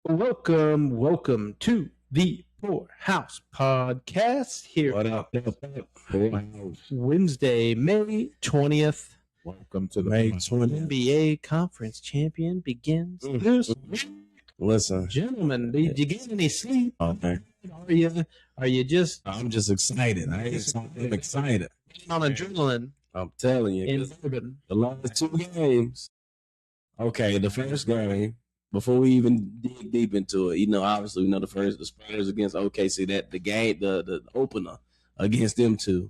Welcome to the Poorhouse Podcast here. What up? Wednesday, May 20th. Welcome to the May 20th. NBA Conference Champion begins this week. Listen, Gentlemen, did you get any sleep? Okay. Are you just? I'm just excited. I'm excited. On adrenaline. I'm telling you. In Bourbon. The last two games. Okay, the first game. Before we even dig deep into it, obviously we know the Spurs against OKC. That the game, the opener against them two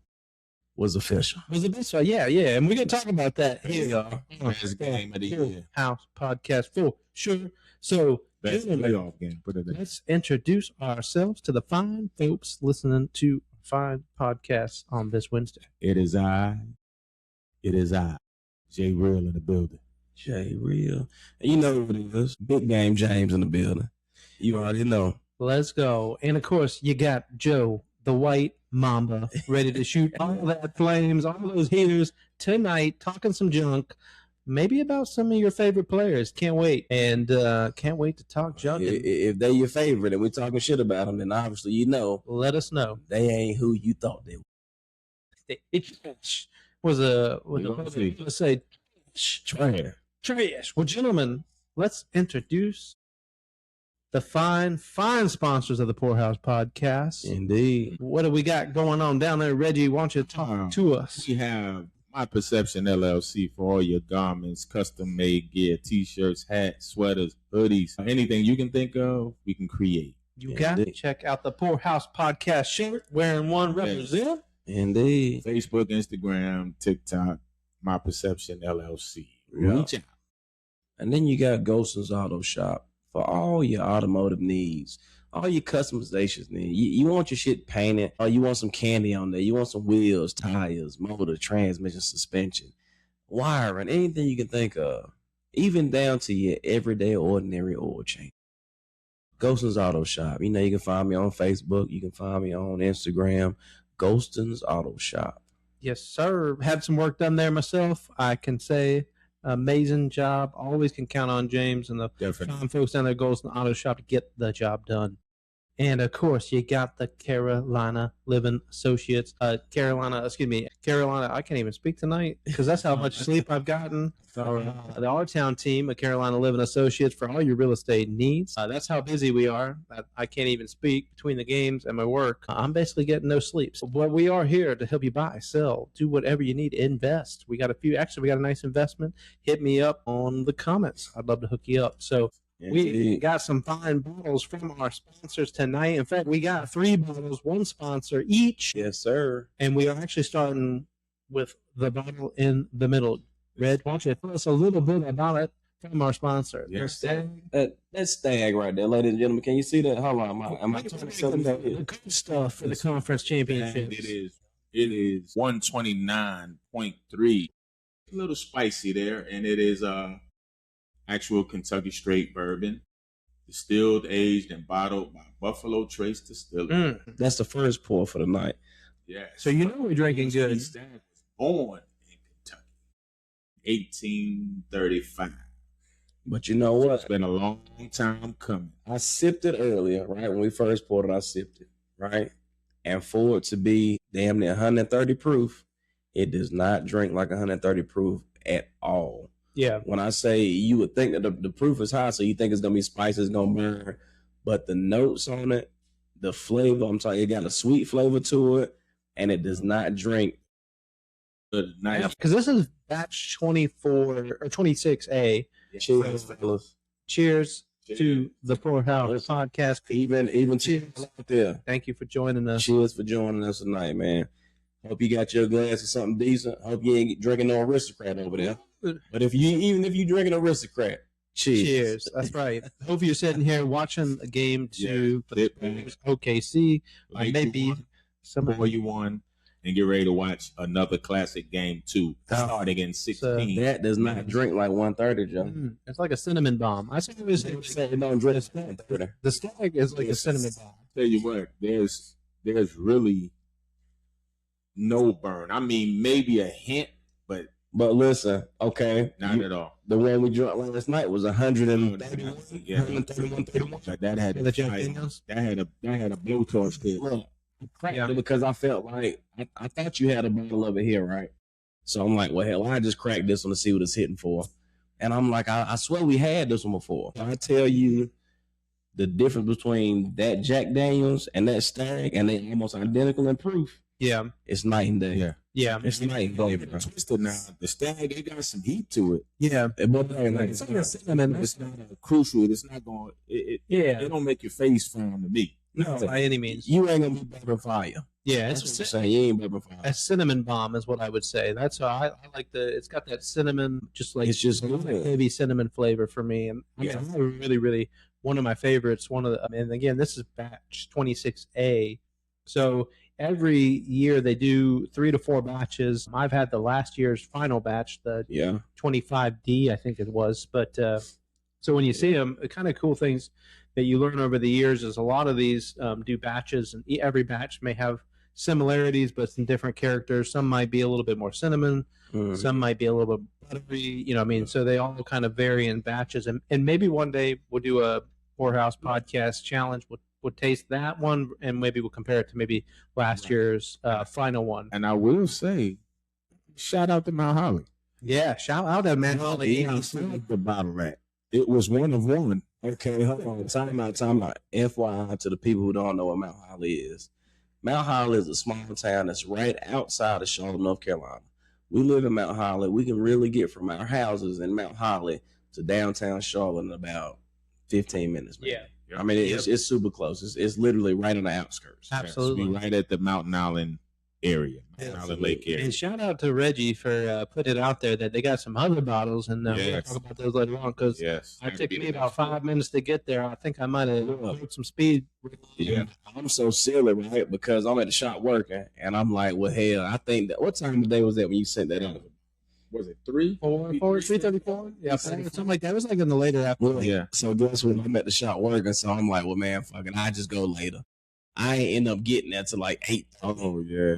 was official. Was the best one? Yeah, and we're gonna talk about that here. Best game of the year. House Podcast for sure. So, best playoff game. Put it in. Let's introduce ourselves to the fine folks listening to fine podcasts on this Wednesday. It is I, Jay Real in the building. Jay Real. And you know what it is. Big game James in the building. You already know. Let's go. And of course, you got Joe, the white mamba, ready to shoot all that flames, all those heaters tonight, talking some junk, maybe about some of your favorite players. Can't wait. And can't wait to talk junk. If they're your favorite and we're talking shit about them, then obviously let us know. They ain't who you thought they were. It was let's say trash. Well, gentlemen, let's introduce the fine sponsors of the Poorhouse Podcast. Indeed. What do we got going on down there, Reggie? Why don't you talk to us? We have My Perception LLC for all your garments, custom-made gear, T-shirts, hats, sweaters, hoodies, anything you can think of, we can create. You got to check out the Poorhouse Podcast shirt. Wearing one represent. Indeed. Facebook, Instagram, TikTok, My Perception LLC. Reach out. And then you got Ghoston's Auto Shop for all your automotive needs, all your customizations needs. You want your shit painted, or you want some candy on there. You want some wheels, tires, motor, transmission, suspension, wiring, anything you can think of, even down to your everyday ordinary oil change. Ghoston's Auto Shop. You can find me on Facebook. You can find me on Instagram. Ghoston's Auto Shop. Yes, sir. Had some work done there myself. I can say amazing job. Always can count on James and the fine folks down there at Ghoston Auto Shop to get the job done. And of course, you got the Carolina Living Associates. Carolina, I can't even speak tonight because that's how much sleep I've gotten. The R-Town team of Carolina Living Associates for all your real estate needs. That's how busy we are. I can't even speak between the games and my work. I'm basically getting no sleep. But we are here to help you buy, sell, do whatever you need, invest. We got a nice investment. Hit me up on the comments. I'd love to hook you up. So we got some fine bottles from our sponsors tonight. In fact, we got 3 bottles, one sponsor each. Yes, sir. And we are actually starting with the bottle in the middle. Red, why don't you tell us a little bit about it from our sponsor? Yes. That's Stagg right there, ladies and gentlemen. Can you see that? Hold on. Am I talking something? The good stuff for the conference championships. It is 129.3. A little spicy there, and it is actual Kentucky straight bourbon, distilled, aged, and bottled by Buffalo Trace Distillery. That's the first pour for the night. Yeah. So we're drinking good. Stagg was born in Kentucky, 1835. But you know what? It's been a long time coming. I sipped it earlier, right? When we first poured it, I sipped it, right? And for it to be damn near 130 proof, it does not drink like 130 proof at all. Yeah. When I say you would think that the proof is high, so you think it's going to be spicy, it's going to burn. But the notes on it, the flavor, I'm talking, it got a sweet flavor to it, and it does not drink. Nice. Because this is batch 24 or 26A. Cheers, fellas. Cheers to the Poorhouse Podcast. Even cheers out there. Thank you for joining us. Cheers for joining us tonight, man. Hope you got your glass of something decent. Hope you ain't drinking no aristocrat over there. But even if you drinking aristocrat, cheers. That's right. Hope you're sitting here watching a game too. For the OKC, or maybe before you won, and get ready to watch another classic game too, starting in 16. That does not drink like 130, Joe. It's like a cinnamon bomb. I say it don't drink. The Stagg is like a cinnamon bomb. Tell you what, there's really no burn. I mean, maybe a hint, but But listen, okay. Not at all. The one we drank last night was 131. Yeah. 131. That had The Jack Daniels? That had a blowtorch to it. Look, I cracked it because I felt like I thought you had a bottle of it here, right? So I'm like, well, hell, I just cracked this one to see what it's hitting for. And I'm like, I swear we had this one before. I tell you the difference between that Jack Daniels and that Stagg, and they almost identical in proof. Yeah. It's night and day. Yeah. It's night and day, bro. Twisted now. The Stagg, it got some heat to it. Yeah. It's not crucial. It's not going. It don't make your face frown to me. No, by any means. You ain't gonna be bourbon fire. Yeah, That's what I'm saying. You ain't bourbon fire. a cinnamon bomb is what I would say. That's how I like it's got that cinnamon, just like It's just good. heavy cinnamon flavor for me. And I mean, I really, really one of my favorites. And again, this is batch 26A. So every year they do 3 to 4 batches. I've had the last year's final batch, the 25D, I think it was. But so when you see them, the kind of cool things that you learn over the years is a lot of these do batches, and every batch may have similarities, but some different characters. Some might be a little bit more cinnamon, some might be a little bit buttery. You know, what I mean, so they all kind of vary in batches. And maybe one day we'll do a Poorhouse podcast challenge. We'll taste that one, and maybe we'll compare it to maybe last year's final one. And I will say, shout out to Mount Holly. Yeah, shout out to Mount Holly. The bottle rack. It was one of one. Okay, hold on. Time out. FYI to the people who don't know what Mount Holly is. Mount Holly is a small town that's right outside of Charlotte, North Carolina. We live in Mount Holly. We can really get from our houses in Mount Holly to downtown Charlotte in about 15 minutes. Man. Yeah. I mean, it's super close. It's literally right on the outskirts. Absolutely. Yes, right at the Mountain Island area, Mountain Island Lake area. And shout out to Reggie for putting it out there that they got some other bottles, and we'll talk about those later on, because it took me about 5 minutes to get there. I think I might have put some speed. Yeah, I'm so silly, right? Because I'm at the shop working, and I'm like, well, hell, I think that, what time of the day was that when you sent that out? Was it 3:34? Yeah, something like that. It was like in the later afternoon. Yeah. So guess what? I'm at the shop working, so I'm like, well, man, fucking, I just go later. I ain't end up getting that to like 8. Oh yeah.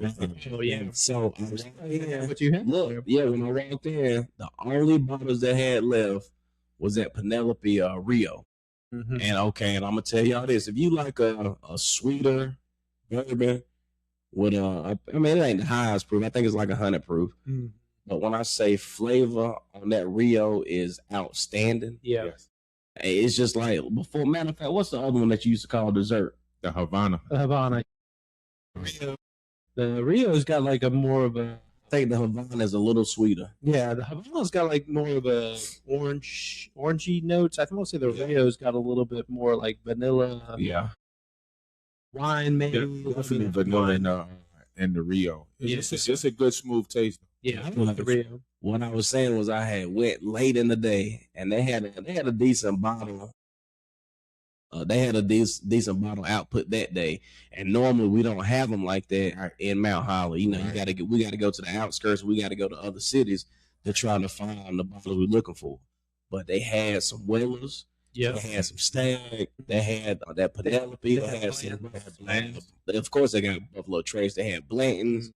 Oh yeah. So what you had? Look, when I walked in, the only bottles that had left was that Penelope Rio. Mm-hmm. And and I'm gonna tell y'all this: if you like a sweeter bourbon with I mean, it ain't the highest proof. I think it's like 100 proof. Mm. But when I say flavor on that Rio is outstanding, it's just like before. Matter of fact, what's the other one that you used to call dessert? The Havana. The Rio's got like a more of a. I think the Havana is a little sweeter. Yeah, the Havana's got like more of a orangey notes. I think I'll say the Rio's got a little bit more like vanilla. Yeah. Wine maybe. Definitely vanilla in the Rio. It's a good smooth taste. Yeah, I like the Rio. What I was saying was I had went late in the day, and they had a decent bottle. They had a decent bottle output that day, and normally we don't have them like that in Mount Holly. You know, we got to go to the outskirts. We got to go to other cities to try to find the bottle we're looking for. But they had some Wellers. Yeah, they had some Stagg. They had that Penelope. They had some. Of course, they got Buffalo Trace. They had Blanton's.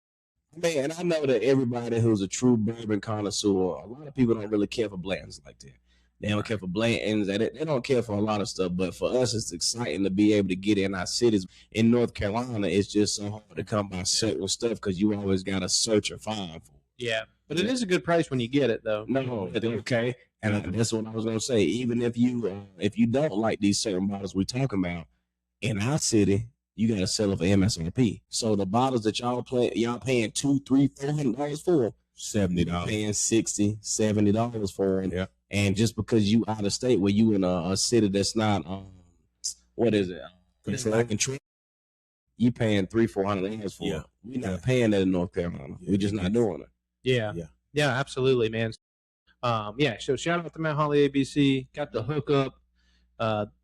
Man, I know that everybody who's a true bourbon connoisseur, a lot of people don't really care for Blanton's like that. They don't care for Blanton's. They don't care for a lot of stuff. But for us, it's exciting to be able to get in our cities. In North Carolina, it's just so hard to come by certain stuff because you always got to search or find for it. Yeah, but it is a good price when you get it, though. No, okay. And that's what I was going to say. Even if you don't like these certain bottles we're talking about, in our city, you got to sell it for MSRP. So the bottles that y'all paying $200, $300, $400 for, $70, paying $60, $70 for it. Yeah. And just because you out of state, where you in a city that's not, what is it? Control. You paying $300-$400 for it. We're not paying that in North Carolina. We're just not doing it. Yeah, absolutely, man. So shout out to Mount Holly ABC. Got the hookup.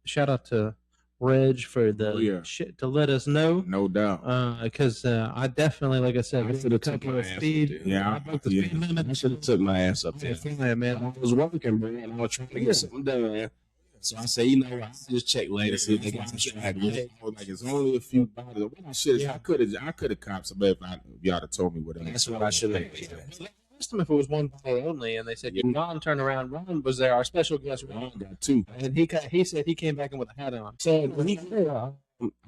Shout out to Reg for the shit to let us know. No doubt. Because I definitely, like I said, I should have took my speed. Yeah, I broke the speed limit. I should have took my ass up there. Man. I was working, bro, and I was trying to get something done. So I said, you know what? I'll just check later. See if they got some strike. Like it's only a few bottles. I could have copped some if y'all had told me whatever. That's what I should have. asked him if it was one bottle only, and they said, Ron, turn around. Ron was there, our special guest. Ron got 2. And he said he came back in with a hat on. So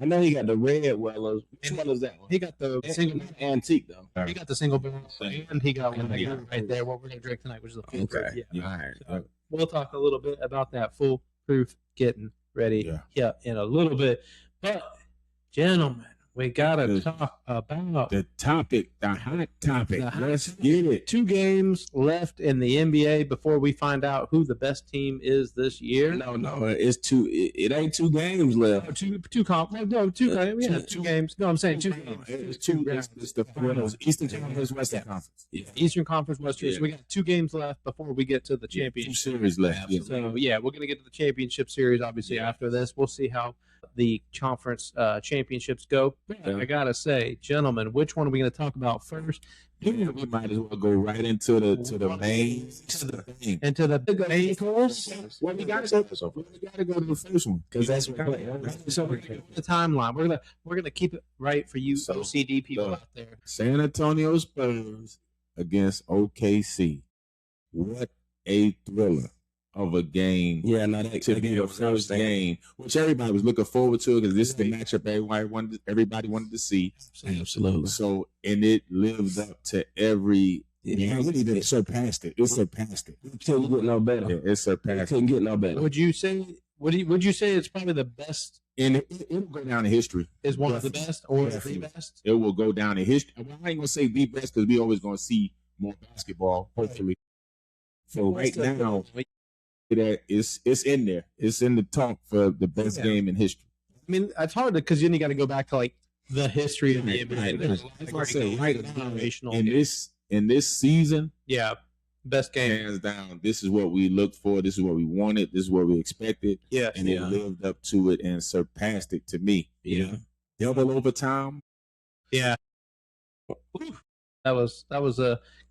I know he got the red Weller's. Which one is that one? He got the single antique, though. He got the single barrel, and he got one right there. What we're going to drink tonight, which is the full proof. Yeah. All right. So we'll talk a little bit about that full proof getting ready in a little bit. But, gentlemen, we got to talk about the topic, the hot topic. Let's get it. 2 games left in the NBA before we find out who the best team is this year. No, it's 2. It ain't 2 games left. Two games. No, I'm saying 2 games. It's 2 games. It's the finals. Eastern Conference, Western Conference. Yeah. Eastern Conference, Western. So we got 2 games left before we get to the championship. 2 series left. Yeah. So we're going to get to the championship series. Obviously, after this, we'll see how the conference championships go. I gotta say, gentlemen, which one are we going to talk about first? Yeah, we might as well go right into the main course. Well, we got to go to the first one because that's what the timeline. We're gonna keep it right for you OCD people out there. San Antonio Spurs against OKC. What a thriller of a game. Yeah, no, that to be the first game, which everybody was looking forward to because this is the matchup everybody wanted to see. Absolutely. So, and it lived up to every. It surpassed it. It surpassed it. It couldn't get no better. Yeah, it surpassed. It couldn't get no better. Would you say? Would you say it's probably the best? And it'll go down in history. Is one of the best or the best? It will go down in history. Well, I ain't gonna say the best because we always gonna see more basketball, hopefully. So right now, that it's in there. It's in the talk for the best game in history. I mean, it's hard because then you got to go back to like the history of the NBA. In this season, best game hands down. This is what we looked for. This is what we wanted. This is what we expected. Yeah, and it lived up to it and surpassed it to me. Yeah, double overtime. Yeah. That was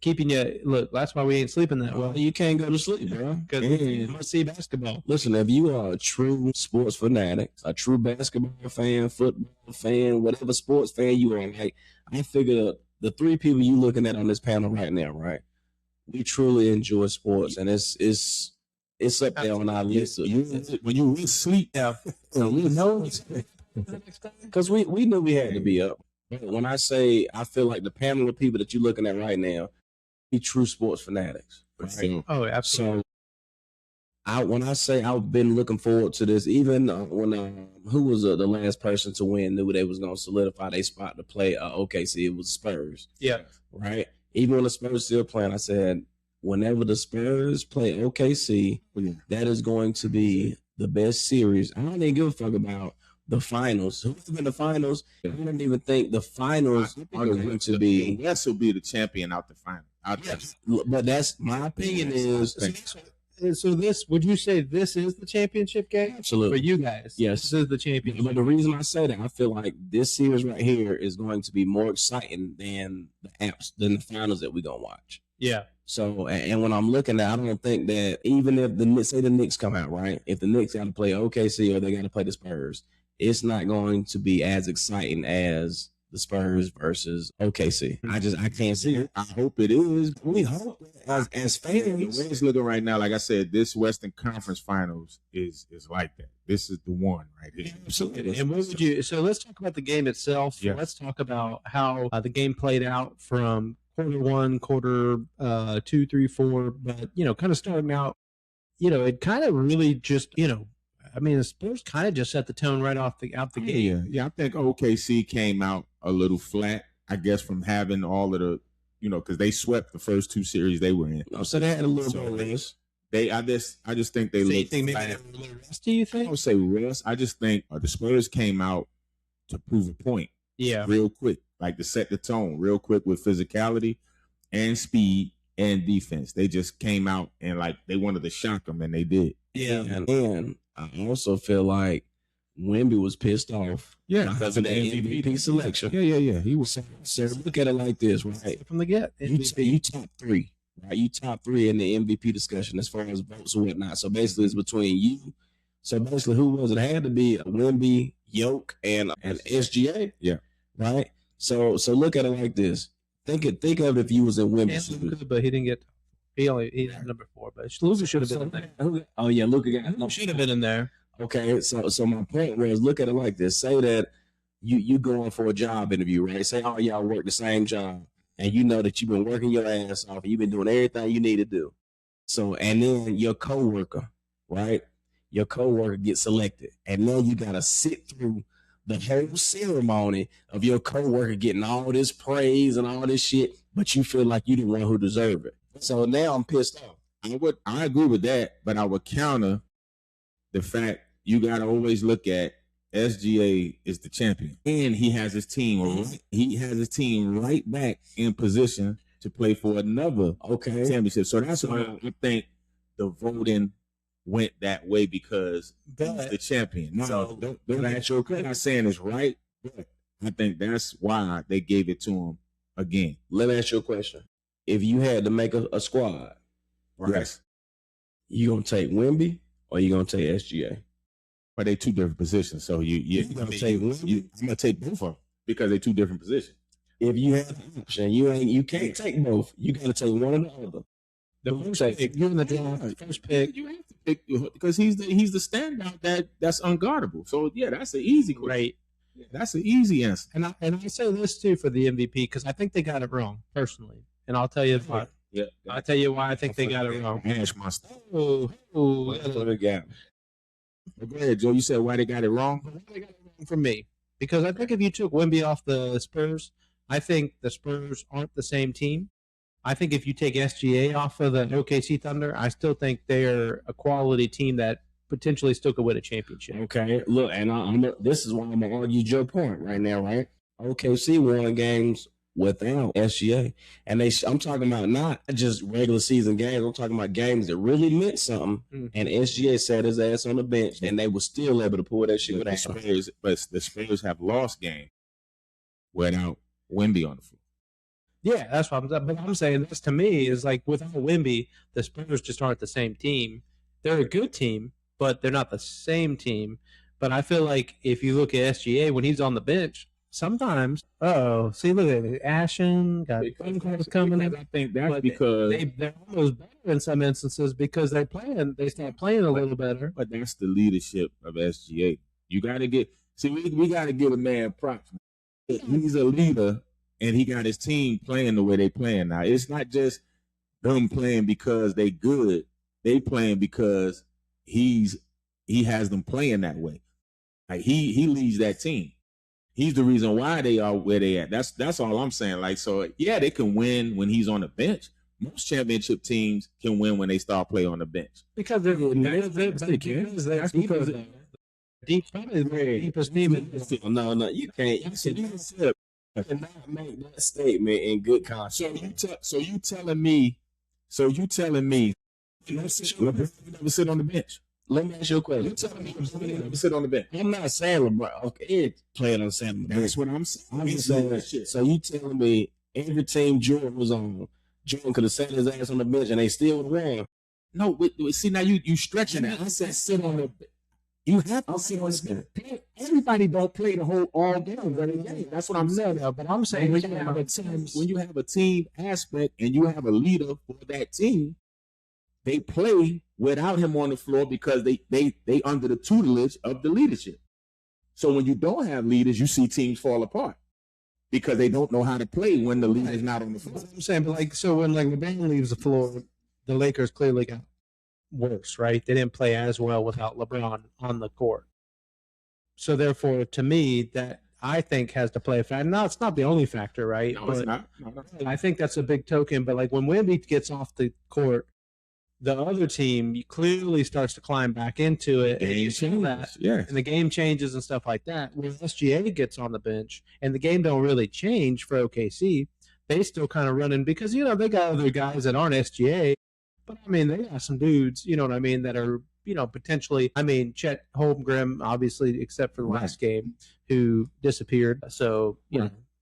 keeping you. Look, that's why we ain't sleeping that well. You can't go to sleep, bro, because you must see basketball. Listen, if you are a true sports fanatic, a true basketball fan, football fan, whatever sports fan you are, like, I figure the 3 people you looking at on this panel right now, right? We truly enjoy sports, and it's up there on our list. When you sleep, we know because we knew we had to be up. When I say I feel like the panel of people that you're looking at right now, be true sports fanatics. Right? Oh, absolutely. So when I say I've been looking forward to this, even when who was the last person to win knew they was going to solidify their spot to play OKC, it was Spurs. Yeah. Right? Even when the Spurs still playing, I said, whenever the Spurs play OKC, that is going to be the best series. I don't even give a fuck about the finals. Who's been the finals? I don't even think the finals are going to be. The West will be the champion out the final. But that's my opinion. So this, would you say this is the championship game? Absolutely. For you guys? Yes. This is the championship. But the reason I say that, I feel like this series right here is going to be more exciting than the finals that we're going to watch. Yeah. So, and when I'm looking at, I don't think that even if the Knicks come out, right? If the Knicks got to play OKC or they got to play the Spurs, it's not going to be as exciting as the Spurs versus OKC. I can't see it. I hope it is. We hope as fans. The way it's looking right now, like I said, this Western Conference Finals is like that. This is the one right here. Absolutely. And what would you? So let's talk about the game itself. Yeah. Let's talk about how the game played out from quarter 1, quarter 2, 3, 4. But kind of starting out, it kind of really just I mean, the Spurs kind of just set the tone right out the gate. Yeah. I think OKC came out a little flat, I guess, from having all of the, because they swept the first 2 series they were in. So they had a little bit of rest. I just think they looked flat. Maybe a little rest, do you think? I would say rest. I just think the Spurs came out to prove a point. Yeah. Real quick, like to set the tone real quick with physicality and speed and defense. They just came out and like they wanted to shock them, and they did. Yeah. And I also feel like Wemby was pissed off. Yeah. Because of the MVP selection. Yeah. He was. So look at it like this, right? From the get. You top 3, right? You top 3 in the MVP discussion as far as votes or whatnot. So basically it's between you. So basically who was it? It had to be Wemby, York, and SGA. Yeah. Right? So look at it like this. Think of it if you was in Wemby's shoes. But he didn't get. He's number 4, but Luka should have been in there. Oh yeah, Luka should have been in there. Okay, so my point was, look at it like this. Say that you going for a job interview, right? Say all y'all work the same job, and you know that you've been working your ass off, and you've been doing everything you need to do. So, and then your coworker, right? Your coworker gets selected, and then you gotta sit through the whole ceremony of your coworker getting all this praise and all this shit, but you feel like you the one who deserve it. So now I'm pissed off. I agree with that, but I would counter the fact you got to always look at SGA is the champion, and he has his team. He has his team right back in position to play for another championship. So that's why I think the voting went that way, because he's the champion. No, So, don't ask your question. I'm not saying it's right, but I think that's why they gave it to him again. Let me ask you a question. If you had to make a squad, Yes, you gonna take Wemby or you gonna take SGA? but they two different positions. So you gonna take one? I'm gonna take both of them because they're two different positions. If you have the option, you can't take both. You gotta take one or the other. The first pick, you're in the draft. First pick, You have to pick because he's the standout that's unguardable. So yeah, that's an easy question. right? That's an easy answer. And I say this too for the MVP because I think they got it wrong personally, and I'll tell you why. Yeah, I'll tell you why I think they got it wrong. Ash monster. Oh, Go ahead, Joe. You said why they got it wrong? They got it wrong for me because I think if you took Wemby off the Spurs, I think the Spurs aren't the same team. I think if you take SGA off of the OKC Thunder, I still think they're a quality team that potentially still could win a championship. Okay, look, and this is why I'm gonna argue your point right now, right? OKC won games without SGA, and I'm talking about not just regular season games. I'm talking about games that really meant something. And SGA sat his ass on the bench, and they were still able to pull that shit without him. But the Spurs have lost games without Wemby on the floor. Yeah, that's what I'm saying. This to me is like without Wemby, the Spurs just aren't the same team. They're a good team, but they're not the same team. But I feel like if you look at SGA when he's on the bench, sometimes, see, look at it, Ashen got phone calls coming in. I think that's because they're almost better in some instances because they start playing a little better. But that's the leadership of SGA. You got to we got to give a man props. He's a leader, and he got his team playing the way they playing now. It's not just them playing because they good. They playing because he has them playing that way. Like he leads that team. He's the reason why they are where they at. That's all I'm saying. Like, so yeah, they can win when he's on the bench. Most championship teams can win when they start play on the bench. Because they're probably the deepest team. No, you can't. You cannot make that statement in good conscience. So you telling me you never sit on the bench. Let me ask you a question. You telling me LeBron never sit on the bench? I'm not saying LeBron. Okay, playing on the same. That's what I'm saying. I'm just saying. So you telling me every team Jordan was on, Jordan could have sat his ass on the bench and they still would have won? No, see now you stretching that. I said sit on the bench. You have to sit on the bench. Everybody don't play the whole all game. That's what I'm saying. But I'm saying when you have a team aspect and you have a leader for that team, they play without him on the floor because they under the tutelage of the leadership. So when you don't have leaders, you see teams fall apart because they don't know how to play when the leader is not on the floor. I'm saying, but when LeBron leaves the floor, the Lakers clearly got worse, right? They didn't play as well without LeBron on the court. So therefore, to me, that I think has to play a factor. No, it's not the only factor, right? No, it's not. No. I think that's a big token. But like when Wemby gets off the court, the other team clearly starts to climb back into it. And you see that. Yeah. And the game changes and stuff like that. When SGA gets on the bench and the game don't really change for OKC, they still kind of running because, they got other guys that aren't SGA. But, I mean, they got some dudes, you know what I mean, that are, potentially, Chet Holmgren, obviously, except for the last game, who disappeared. So,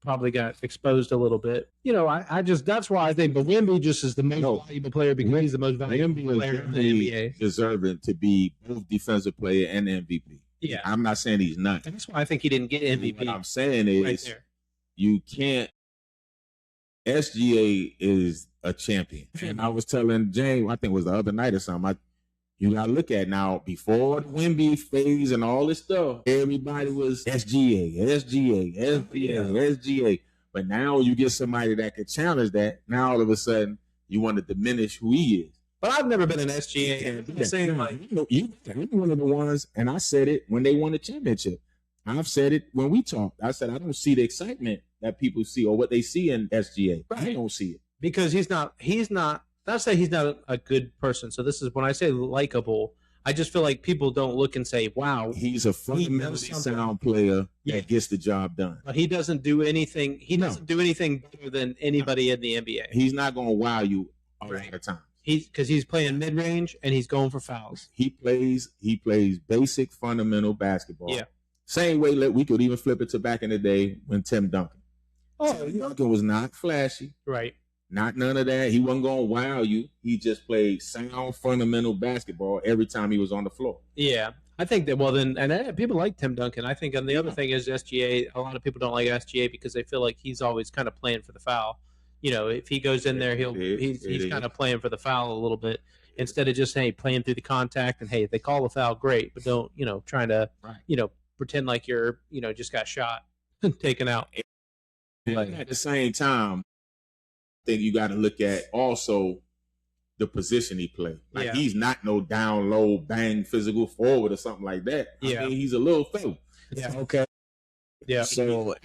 probably got exposed a little bit. That's why I think, but Wemby just is the most valuable player because he's the most valuable player in the NBA. Deserving to be both defensive player and MVP. Yeah. I'm not saying he's not. That's why I think he didn't get MVP. What I'm saying is you can't SGA is a champion. And I was telling James, I think it was the other night or something, you got to look at now, before the Wemby phase and all this stuff, everybody was SGA, SGA, SGA, SGA. But now you get somebody that can challenge that. Now all of a sudden, you want to diminish who he is. But I've never been an SGA. I'm saying, like, you're one of the ones, and I said it when they won the championship. I've said it when we talked. I said I don't see the excitement that people see or what they see in SGA. Right. I don't see it. Because he's not, not say he's not a good person. So this is when I say likable, I just feel like people don't look and say, wow. He's a fundamentally sound player that gets the job done. But he doesn't do anything. He doesn't do anything better than anybody in the NBA. He's not going to wow you all the time. Because he's playing mid-range and he's going for fouls. He plays basic fundamental basketball. Yeah. Same way that we could even flip it to back in the day when Tim Duncan. Tim Duncan was not flashy. Right. Not none of that. He wasn't going to wow you. He just played sound fundamental basketball every time he was on the floor. Yeah. I think that, people like Tim Duncan. I think, and the other thing is SGA, a lot of people don't like SGA because they feel like he's always kind of playing for the foul. You know, if he goes in there, he's kind of playing for the foul a little bit instead of just, hey, playing through the contact and, hey, if they call the foul, great, but don't, trying to, pretend like you're, just got shot and taken out. Like, at the same time, I think you got to look at also the position he played. Like, he's not no down low, bang, physical forward or something like that. I mean, he's a little fella. Yeah. Okay. Yeah. So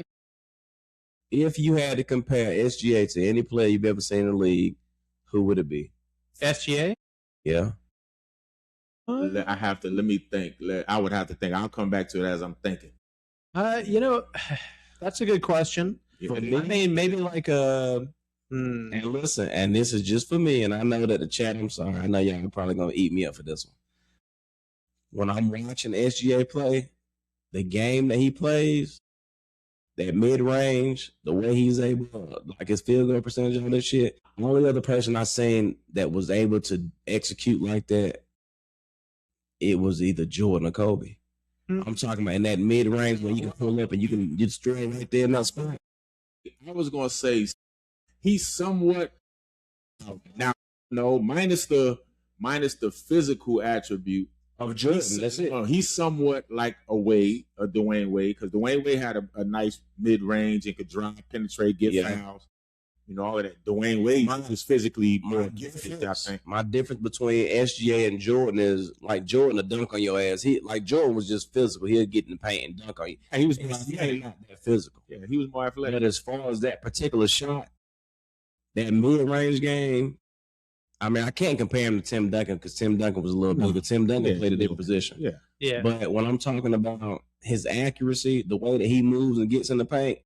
if you had to compare SGA to any player you've ever seen in the league, who would it be? SGA? Yeah. Let me think. I would have to think. I'll come back to it as I'm thinking. That's a good question. I mean, maybe like a. And listen, and this is just for me, and I know that the chat, I'm sorry, I know y'all are probably going to eat me up for this one. When I'm watching SGA play, the game that he plays, that mid-range, the way he's able, like his field goal percentage on this shit, the only other person I've seen that was able to execute like that, it was either Jordan or Kobe. I'm talking about in that mid-range where you can pull up and you can get straight right there in that spot. I was going to say, he's somewhat now, minus the physical attribute of Jordan. That's it. He's somewhat like a Dwayne Wade, because Dwayne Wade had a nice mid range and could drive, penetrate, get fouls, all of that. Dwayne Wade was physically more gifted, I think. My difference between SGA and Jordan is, like, Jordan will dunk on your ass. Jordan was just physical. He'll get in the paint and dunk on you. And he was not that physical. Yeah, he was more athletic. But as far as that particular shot, that mid-range game, I mean, I can't compare him to Tim Duncan because Tim Duncan was a little bigger. Tim Duncan played a different position. Yeah. But when I'm talking about his accuracy, the way that he moves and gets in the paint,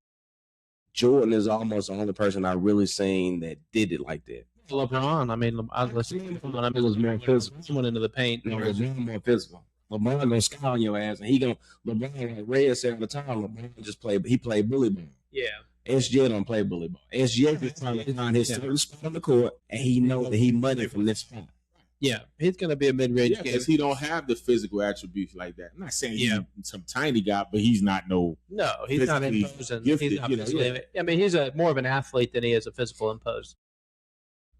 Jordan is almost the only person I've really seen that did it like that. LeBron, I mean, it was more physical. Someone into the paint. No, LeBron more physical. LeBron gonna scout on your ass, and LeBron, like Red said all the time, LeBron just played bully ball. Yeah. SGA don't play bully ball. SGA is trying to find his certain spot on the court, and he knows that he money from this spot. Yeah, he's going to be a mid-range game. Because he don't have the physical attributes like that. I'm not saying he's some tiny guy, but he's not he's not imposing. Gifted, he's not I mean, he's more of an athlete than he is a physical imposed.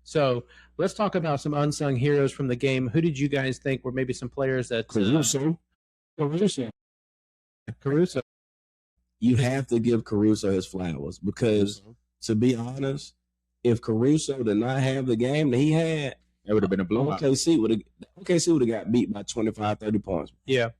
So let's talk about some unsung heroes from the game. Who did you guys think were maybe some players that... Caruso. You have to give Caruso his flowers because, to be honest, if Caruso did not have the game that he had, it would have been a blowout. OKC would have got beat by 25, 30 points. Yeah.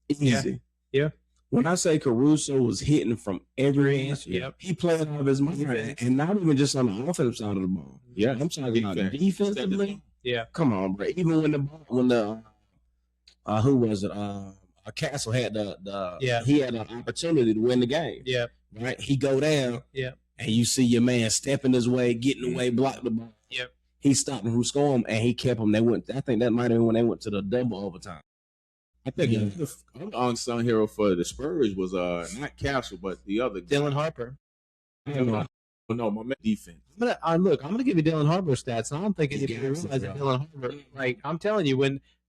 Easy. Yeah. When I say Caruso was hitting from every end, he played out of his mind, and not even just on the offensive side of the ball. Yeah, I'm talking about defensively. Yeah. Come on, bro. Even when the who was it? Castle had he had an opportunity to win the game. Yeah. Right? He go down. Yeah. And you see your man stepping his way, getting away, block the ball. Yep. He stopped him from scoring, and he kept him. I think that might have been when they went to the double overtime. I think the unsung hero for the Spurs was not Castle, but the other guy. Dylan Harper. No, my man defense. I'm going to give you Dylan Harper's stats, and I don't think anybody realizes Dylan Harper. Like, I'm telling you,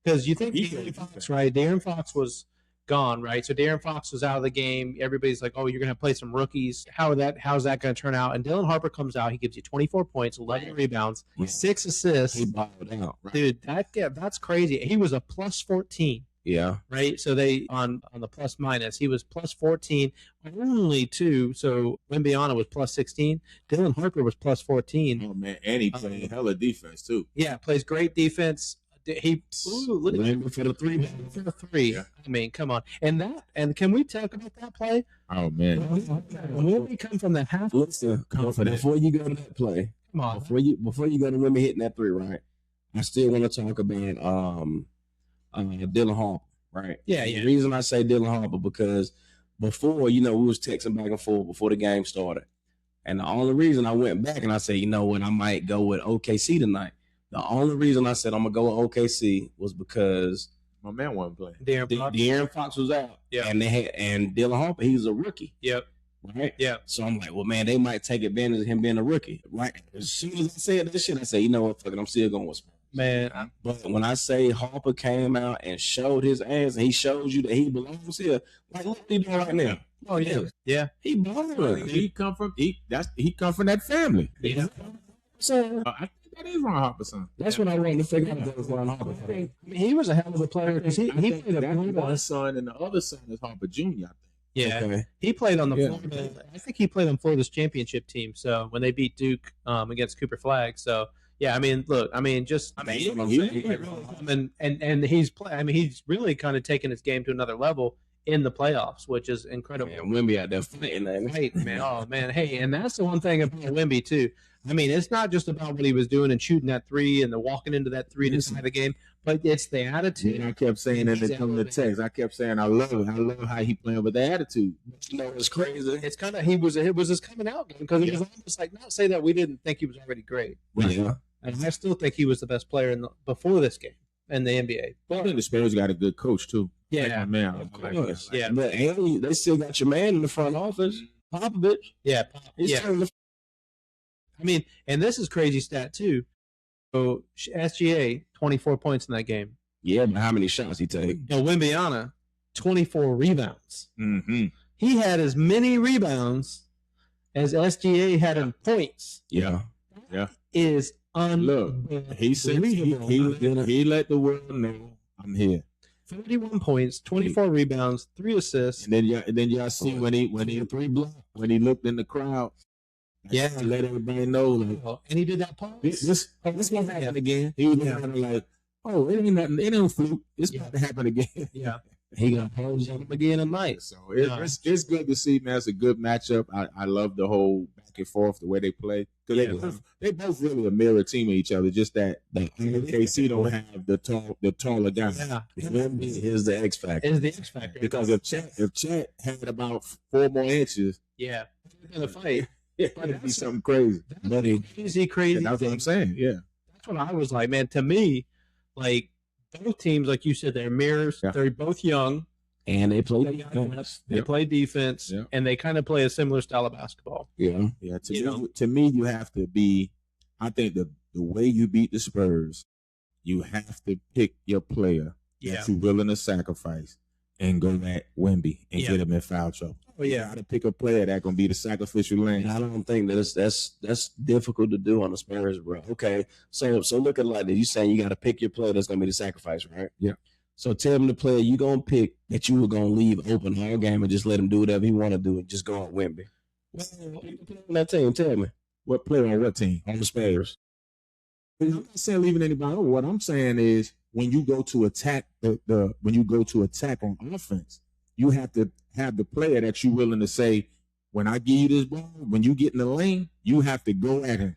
because you think De'Aaron Fox, right? De'Aaron Fox was gone, right? So De'Aaron Fox was out of the game. Everybody's like, "Oh, you're going to play some rookies. How's that going to turn out?" And Dylan Harper comes out. He gives you 24 points, 11 rebounds, 6 assists. He balled out, right? Dude, that's crazy. He was a plus 14. Yeah. Right. So they on the plus minus, he was plus 14, only 2. So Wemby was plus 16. Dylan Harper was plus 14. Oh man, and he played hella defense too. Yeah, plays great defense. Look at for the three. For the 3. Yeah. I mean, come on. And can we talk about that play? Oh man. When we come from the half, listen, before you go to that play, come on. Before you go to Wemby hitting that 3, right? I still want to talk about Dylan Harper, right? Yeah. The reason I say Dylan Harper because before, we was texting back and forth before the game started. And the only reason I went back and I said, you know what, I might go with OKC tonight. The only reason I said I'm gonna go with OKC was because my man wasn't playing. De'Aaron Fox was out. Yeah. And Dylan Harper, he was a rookie. Yep. Right? Yeah. So I'm like, well, man, they might take advantage of him being a rookie. Right. As soon as I said this shit, I said, you know what, fuck it, I'm still going with Spurs. Man. But when I say Harper came out and showed his ass and he showed you that he belongs here, like look what he doing right now. Oh yeah. Yeah. He balling. He come from that family. Yeah. So I think that is Ron Harper's son. That's what I wanted to figure out. That was Ron Harper. I mean, he was a hell of a player because he played that one son and the other son is Harper Jr. I think. Yeah, okay. He played on the Florida. I think he played on Florida's championship team. So when they beat Duke against Cooper Flagg. So yeah, I mean, look, I mean, he's really kind of taken his game to another level in the playoffs, which is incredible. Man, Wemby out there fighting that. Right, man. Oh man, hey, and that's the one thing about Wemby too. I mean, it's not just about what he was doing and shooting that 3 and the walking into that 3 to decide the game, but it's the attitude. Yeah, I kept saying in the text, I kept saying, I love how he playing with the attitude. You know, it's crazy. It's kind of it was his coming out game because it was almost like not say that we didn't think he was already great. Right. Yeah. And I still think he was the best player before this game in the NBA. But I think the Spurs got a good coach too. Yeah, like my man. Of course. Yeah, but they still got your man in the front office, Popovich. Yeah, He's I mean, and this is crazy stat too. So SGA 24 points in that game. Yeah, but how many shots he take? Wemby 24 rebounds. Mm-hmm. He had as many rebounds as SGA had in points. Yeah. Is look. He said he let the world know I'm here. 31 points, 24 rebounds, 3 assists. And then y'all see when he 3 blocks when he looked in the crowd. Yeah, to let everybody know. Like, and he did that pause. This won't happen again. He was kind of like, oh, it ain't nothing. It ain't fluke. It's about to happen again. Yeah. He gonna pose on him again tonight. So it's good to see, man. It's a good matchup. I love the whole back and forth, the way they play. Because they both really a mirror team of each other. Just that KC don't have the taller guy. Yeah. Wemby is the X factor. Is the X factor. Because if Chet had about 4 more inches, yeah, in the fight, it'd be something crazy. Crazy. That's what I'm saying. Yeah. That's what I was like, man. To me, like both teams, like you said, they're mirrors. Yeah. They're both young. And they play defense. They play defense, and they kind of play a similar style of basketball. Yeah. To me, you have to be. I think the way you beat the Spurs, you have to pick your player that you're willing to sacrifice and go at Wemby and get him in foul trouble. Oh yeah, you got to pick a player that's gonna be the sacrificial lamb. I don't think that's difficult to do on the Spurs, bro. Okay, so look at it like this. You saying you got to pick your player that's gonna be the sacrifice, right? Yeah. So tell me the player you gonna pick that you were gonna leave open all game and just let him do whatever he want to do and just go on Wemby. Well, on that team, tell me what player on what team on the Spurs. I'm not saying leaving anybody over. What I'm saying is when you go to attack when you go to attack on offense, you have to have the player that you're willing to say, when I give you this ball, when you get in the lane, you have to go at him.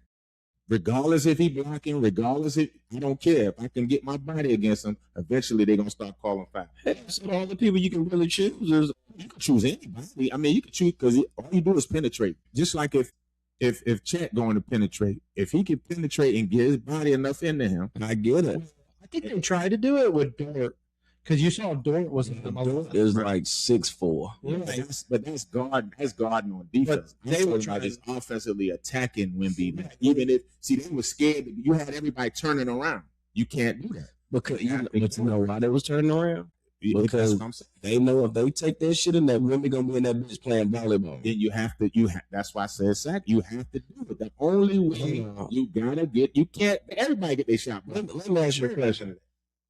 Regardless if he blocking, regardless if I don't care. If I can get my body against him, eventually they're gonna start calling foul. So all the people you can really choose is you can choose anybody. I mean, you can choose because all you do is penetrate. Just like if Chet going to penetrate, if he can penetrate and get his body enough into him, I get it. I think they tried to do it with Dort. Because you saw Dort was like 6'4". Yeah, but that's guarding on defense. But they were trying just offensively attacking Wemby. Even if they were scared, you had everybody turning around. You can't do that because you know why they was turning around. Because they know if they take that shit in there, Wemby gonna be in that bitch playing volleyball. Then you have to. That's why I said sack. You have to do it. The only way you gotta get. You can't. Everybody get their shot. Let me ask you a question.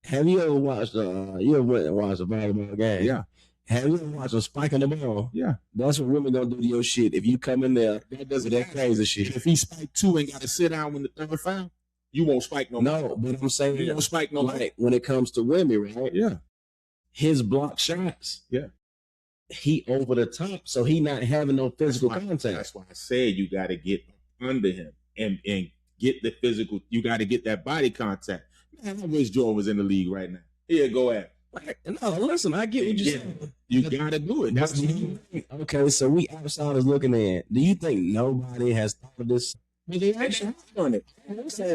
Have you ever watched? You ever went and watched a volleyball game? Yeah. Have you ever watched a spike on the ball? Yeah. That's what Wemby gonna do to your shit. If you come in there, that doesn't that crazy shit. If he spike 2 and got to sit down when the third foul, you won't spike no more. No, but I'm saying you won't spike no more. Like when it comes to Wemby, right? Yeah. His block shots. Yeah. He over the top, so he not having no physical contact. That's why I said you got to get under him and get the physical. You got to get that body contact. Man, I wish Jordan was in the league right now. Here, go at it. No, listen, I get what you're saying. You got to do it. That's okay, so we outsiders looking in. Do you think nobody has thought of this? They actually have done it. I say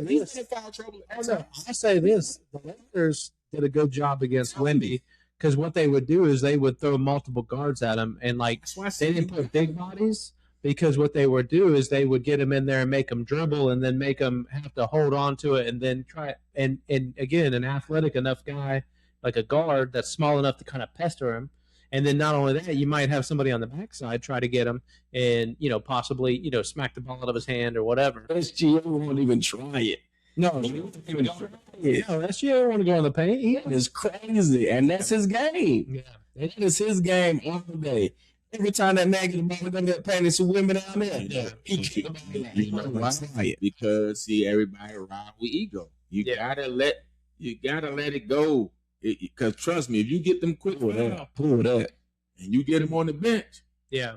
this. The Lakers did a good job against Wemby because what they would do is they would throw multiple guards at him, and like they didn't put big bodies because what they would do is they would get him in there and make him dribble and then make him have to hold on to it and then try and again an athletic enough guy like a guard that's small enough to kind of pester him. And then not only that, you might have somebody on the backside try to get him and, possibly, smack the ball out of his hand or whatever. SGA won't even try it. No, he won't even try it. No, SGA won't go in the paint. He is crazy, and that's his game. Yeah. That is his game all day. Every time that man get the ball, we're going to get painted some women down there. Yeah. He keep it. Because, see, everybody around with ego. You gotta let it go. Because trust me, if you get them quick, pull that, and you get them on the bench,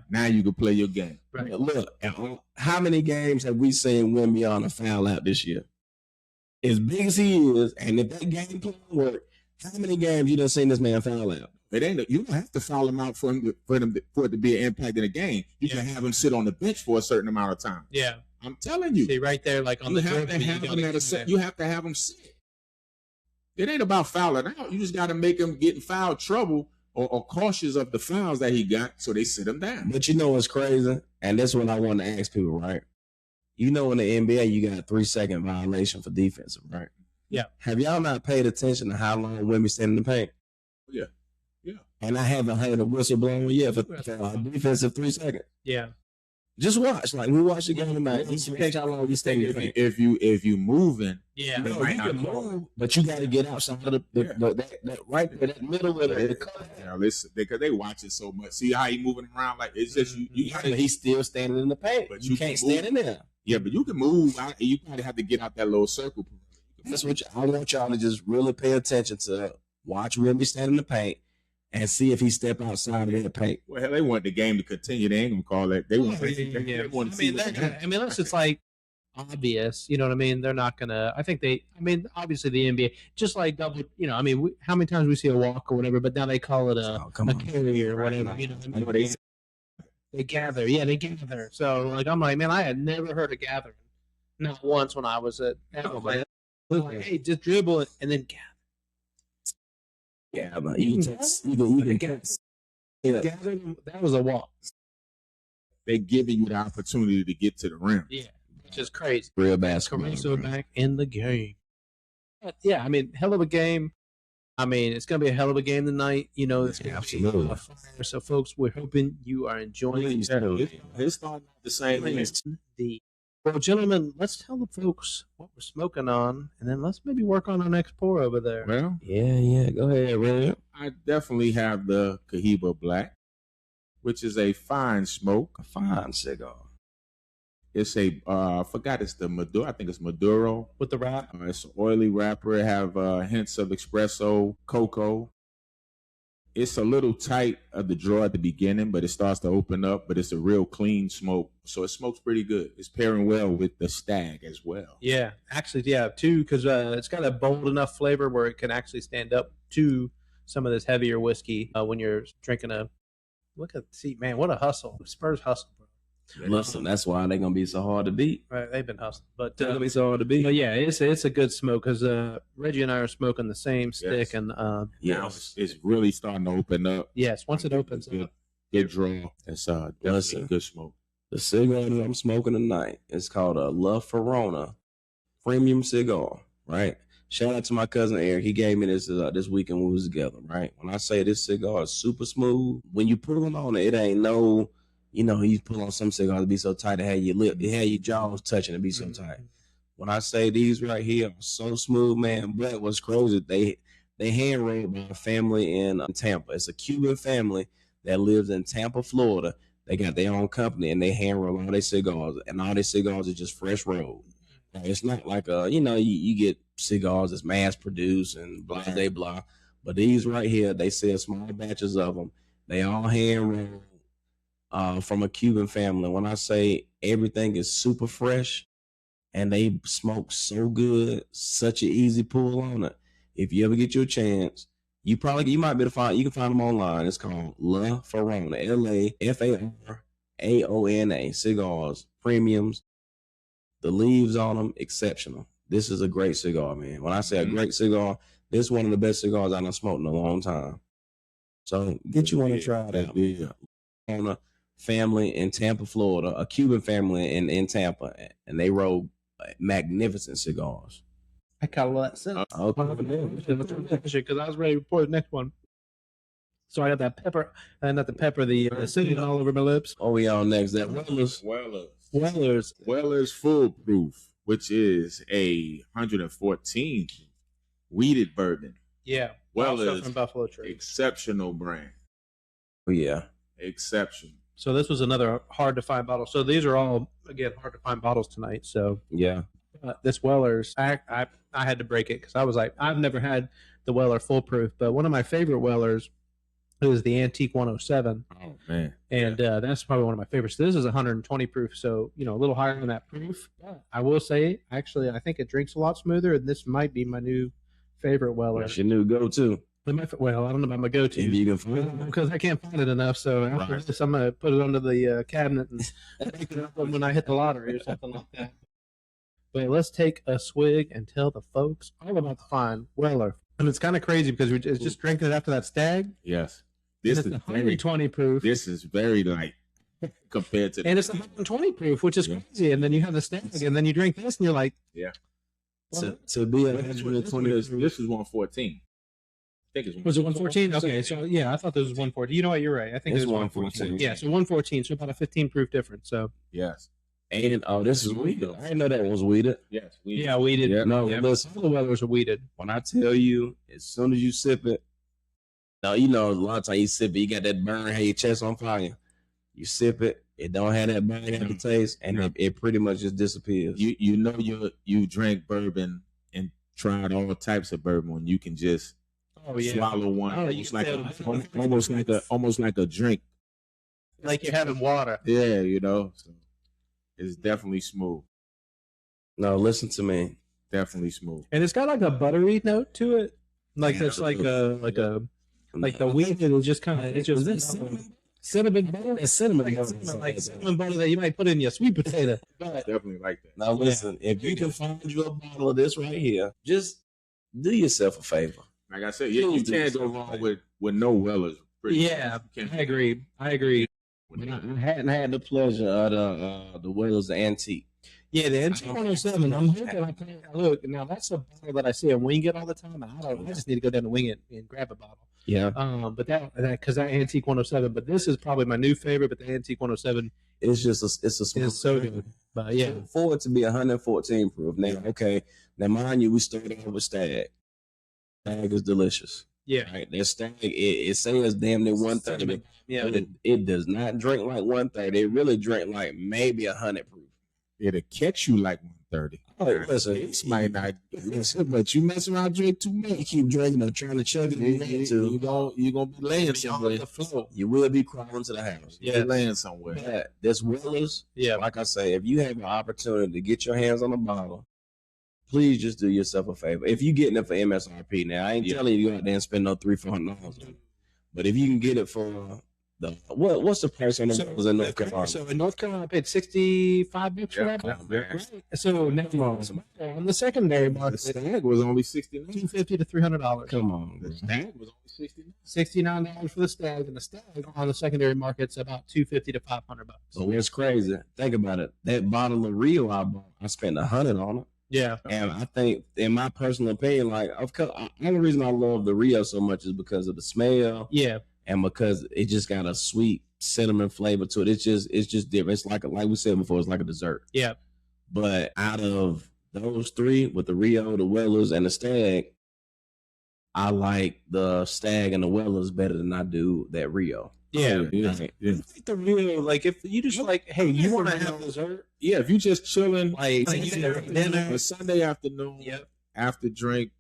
now you can play your game. Right. Look, how many games have we seen Wemby on a foul out this year? As big as he is, and if that game plan work, how many games you done seen this man foul out? You don't have to foul him out for it to be an impact in the game. You can have him sit on the bench for a certain amount of time. Yeah, I'm telling you. See right there, like on the have to have him you have to have him sit. It ain't about fouling out. You just got to make him get in foul trouble or cautious of the fouls that he got, so they sit him down. But you know what's crazy? And that's what I want to ask people, right? In the NBA, you got a 3-second violation for defensive, right? Yeah. Have y'all not paid attention to how long women stand in the paint? Yeah. Yeah. And I haven't heard a whistle blown yet for defensive 3 seconds. Yeah. Just watch. Like, we watch the game tonight. You can catch how long you stay in the paint. If you moving, yeah, no, you can move, but you got to get outside of that right there, that middle of the cover. Yeah, listen, because they watch it so much. See how he moving around? Like, it's just you gotta, he's still standing in the paint, but you can't stand in there. Yeah, but you can move. You probably have to get out that little circle. That's what I want y'all to just really pay attention to. Watch Wemby stand in the paint and see if he step outside of that paint. Well, hell, they want the game to continue. They ain't gonna call that. They want. Unless it's like obvious, you know what I mean? They're not gonna. I think obviously the NBA, just like double. How many times we see a walk or whatever, but now they call it a carry or whatever. You know what I mean? They gather. Yeah, they gather. So I'm like, man, I had never heard of gathering. Not once when I was at Tampa. Like, hey, just dribble it and then gather. Yeah, but you can guess. That was a walk. They giving you the opportunity to get to the rim. Yeah, which is crazy. Real basketball. Caruso back in the game. But yeah, hell of a game. It's going to be a hell of a game tonight. It's going to be a fire. So, folks, we're hoping you are enjoying it. It's starting the same. Well, gentlemen, let's tell the folks what we're smoking on, and then let's maybe work on our next pour over there. Well, yeah. Go ahead, Red. I definitely have the Cohiba Black, which is a fine smoke. A fine cigar. It's I forgot it's the Maduro. I think it's Maduro. With the wrap? It's an oily wrapper. It have hints of espresso, cocoa. It's a little tight at the draw at the beginning, but it starts to open up. But it's a real clean smoke, so it smokes pretty good. It's pairing well with the Stagg as well. Yeah, actually, too, because it's got a bold enough flavor where it can actually stand up to some of this heavier whiskey when you're drinking man, what a hustle. Spurs hustle, bro. Listen, that's why they're gonna be so hard to beat. Right, they've been hustling, but they're gonna be so hard to beat. But yeah, it's a good smoke because Reggie and I are smoking the same stick, and now it's really starting to open up. Yes, once it opens up, good draw. It's definitely a good smoke. The cigar that I'm smoking tonight is called a La Faraona Premium Cigar. Right, Shout out to my cousin Eric. He gave me this this weekend when we was together, right? When I say this cigar is super smooth, when you pull them on it, it ain't no, you pull on some cigars to be so tight, it had your jaws touching, it be so tight. When I say these right here are so smooth, man, but what's crazy, they hand rolled by a family in Tampa. It's a Cuban family that lives in Tampa, Florida. They got their own company and they hand roll all their cigars, and all their cigars are just fresh rolled. It's not like you get cigars that's mass produced and blah blah blah, but these right here, they sell small batches of them. They all hand rolled from a Cuban family. When I say everything is super fresh and they smoke so good, such an easy pull on it. If you ever get your chance, you might be able to find. You can find them online. It's called La Faraona, LaFaraona cigars, premiums. The leaves on them, exceptional. This is a great cigar, man. When I say a great cigar, this is one of the best cigars I've smoked in a long time. So get you one to try it out. On a family in Tampa, Florida, a Cuban family in Tampa, and they roll magnificent cigars. I kind of let that sit. Because I was ready to report the next one. So I got that pepper, not the pepper, the cinnamon all over my lips. Oh, we on next. That Weller's Foolproof, which is a 114 weeded bourbon. Yeah. Weller's from Buffalo Trace. Exceptional brand. Oh, yeah. Exceptional. So this was another hard to find bottle. So these are all, again, hard to find bottles tonight. So yeah. This Weller's, I had to break it because I was like, I've never had the Weller Foolproof, but one of my favorite Wellers is the Antique 107. Oh, man. And that's probably one of my favorites. This is 120 proof, so, a little higher than that proof. But I will say, actually, I think it drinks a lot smoother, and this might be my new favorite Weller. That's your new go-to. Well, I don't know about my go-to. If you can find it. Because I can't find it enough, so after this, I'm going to put it under the cabinet and pick it up when I hit the lottery or something like that. But let's take a swig and tell the folks all about the fine Weller. And it's kind of crazy because we're just drinking it after that Stagg. Yes. This is 120 proof. This is very light compared to. And it's 120 proof, which is crazy. And then you have the Stagg, and then you drink this, and you're like, yeah. To be 120, this is 114. I think it's 114. Was it 114? Okay, so yeah, I thought this was 114. You know what? You're right. I think it's it was 114. Yeah, so 114, so about a 15 proof difference. So yes. And this is weeded. I didn't know that was weeded. Yes, weeded. Yeah, weeded. Yeah, no, listen, all the Wellers are weeded. When I tell you, as soon as you sip it, now a lot of times you sip it, you got that burn, have your chest on fire. You sip it, it don't have that burn aftertaste, and it pretty much just disappears. You drank bourbon and tried all types of bourbon, and you can just swallow one, almost like a drink, like you're having water. Yeah, so it's definitely smooth. No, listen to me, definitely smooth, and it's got like a buttery note to it, like it's like the weed is just kind of it's just cinnamon butter. It's cinnamon butter that you might put in your sweet potato. Definitely like that. Now listen, if you can find you a bottle of this right here, just do yourself a favor. Like I said, you can't go wrong with no Wellers. Yeah, I agree. I hadn't had the pleasure of the Wellers Antique. Yeah, the Antique 107. I'm hoping look now. That's a bottle that I see a wing it all the time. I just need to go down to wing it and grab a bottle. Yeah. But that because that Antique 107. But this is probably my new favorite. But the Antique 107, it's so good. But yeah, for it to be 114 proof. Now, okay. Now, mind you, we started off with Stagg. Stagg is delicious. Yeah. Right. That Stagg, it says damn near 130. Yeah. But it does not drink like 130. It really drink like maybe 100 proof. It'll catch you like 130. Oh, listen, it might not listen, but you mess around, drink too much. You keep drinking or trying to chug it. You're gonna be laying somewhere. You will be crawling to the house. Yeah, laying somewhere. Yeah, this Wellers. Yeah, like I say, if you have an opportunity to get your hands on a bottle, please just do yourself a favor. If you're getting it for MSRP, now I ain't telling you to go out there and spend no $300-$400, but if you can get it for what's the price on the in North Carolina? So in North Carolina, I paid $65 for that. Right. So now on the secondary market, the Stagg was only $69, $250 to $300. Come on, the Stagg was only $69 for the Stagg, and the Stagg on the secondary market's about $250 to $500. So what's crazy? Think about it. That bottle of Rio I bought, I spent $100 on it. Yeah. And I think, in my personal opinion, like, of course, the only reason I love the Rio so much is because of the smell. Yeah. And because it just got a sweet cinnamon flavor to it. It's just different. It's like we said before, it's like a dessert. Yeah. But out of those three, with the Rio, the Wellers, and the Stagg, I like the Stagg and the Wellers better than I do that Rio. Yeah. Yeah. I think the Rio, like, if you just like, hey, you want to have dessert? Yeah, if you just chilling, Like dinner, a Sunday afternoon, Yep. after drink,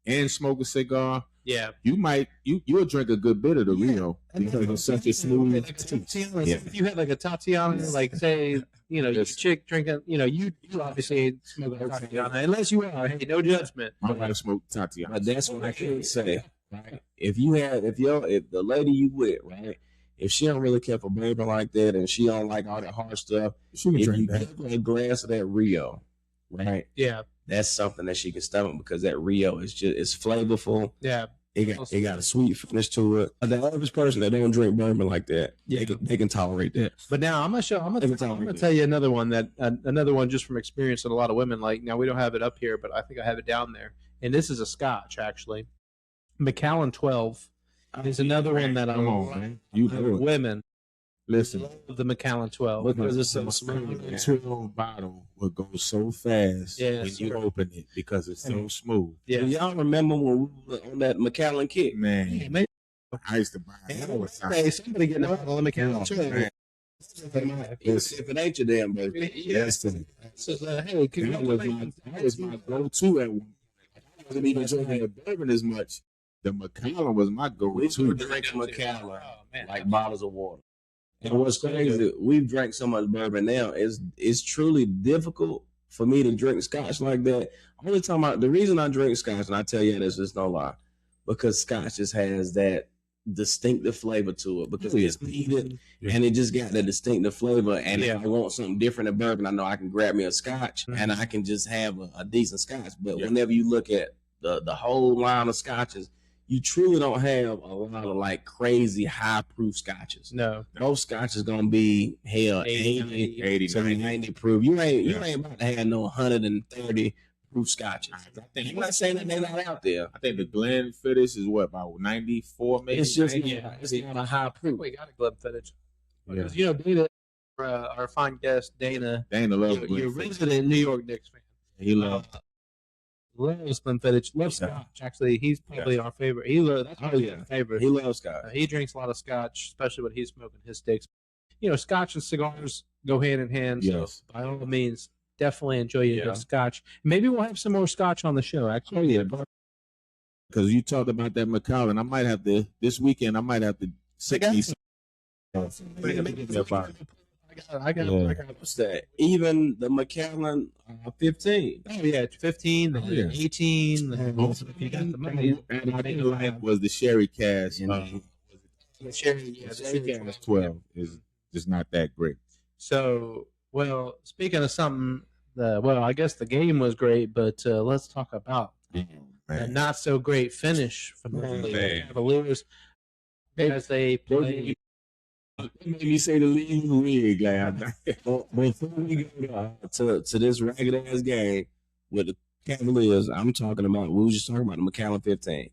and smoke a cigar, yeah. you'll drink a good bit of the Rio because it's such a smooth. Like Tatiana, if you had like a Tatiana, like say, your chick drinking, you obviously ain't smoking a Tatiana unless you are. Hey, no judgment. My wife smoked Tatiana. But that's what I can say. Right? If the lady you with, right? If she don't really care for bourbon like that, and she don't like all that hard stuff, She can if drink you that. give her a glass of that Rio, right? Yeah. That's something that she can stomach because that Rio is it's flavorful. Yeah. It got a sweet finish to it. The average person that don't drink bourbon like that, they can tolerate that. But now I'm gonna tell you another one another one just from experience that a lot of women like. Now we don't have it up here, but I think I have it down there. And this is a Scotch actually. Macallan 12 is another one that Come on, man. You know it. women Listen, love the Macallan 12 Because it's so the smooth. 12 bottle will go so fast Yeah, when you sir. open it because it's so smooth. Yeah. Do y'all remember when we were on that Macallan kick? Man, Man, I used to buy it all the time. hey, somebody getting a bottle of Macallan 12. Man, If it ain't your damn baby. yes, Hey, that was my go-to at one point. I wasn't even drinking the bourbon as much. The Macallan was my We go-to. drink Macallan Oh, man. like bottles of water. And what's crazy, we've drank so much bourbon now, it's truly difficult for me to drink Scotch like that. The reason I drink Scotch, and I tell you this, is no lie, because Scotch just has that distinctive flavor to it because it's peated and it just got that distinctive flavor. And if I want something different than bourbon, I know I can grab me a Scotch and I can just have a decent Scotch. But whenever you look at the whole line of Scotches, you truly don't have a lot of like crazy high proof Scotches. No. Most Scotch is gonna be 80 to 90 proof. You ain't about to have no 130 proof Scotches. I'm not saying that they're not out there. I think the Glenfiddich is what, about 94 maybe? It's just it's not a high proof. We got a Glenfiddich. Yeah. Because Dana, our fine guest, Dana, Dana loves your Glenfiddich. resident New York Knicks fan. He loves Loves Glenfiddich, loves Scotch. Actually, he's probably our favorite. That's probably our favorite. He loves Scotch. He drinks a lot of Scotch, especially when he's smoking his sticks. Scotch and cigars go hand in hand. Yes. So by all means, definitely enjoy your Scotch. Maybe we'll have some more Scotch on the show. Actually, because you talked about that Macallan. I might have to this weekend. I might have to sit me some. I got What's that? Even the Macallan 15. Oh yeah, 15, the 18. You got the money. And I didn't like was the sherry cask. The sherry, The sherry cask 12 is just not that great. So, speaking of something, I guess the game was great, but let's talk about the not so great finish from the Cavaliers as they played. Made me say the league. Before we go to this ragged ass game with the Cavaliers, we were just talking about the Macallan 15.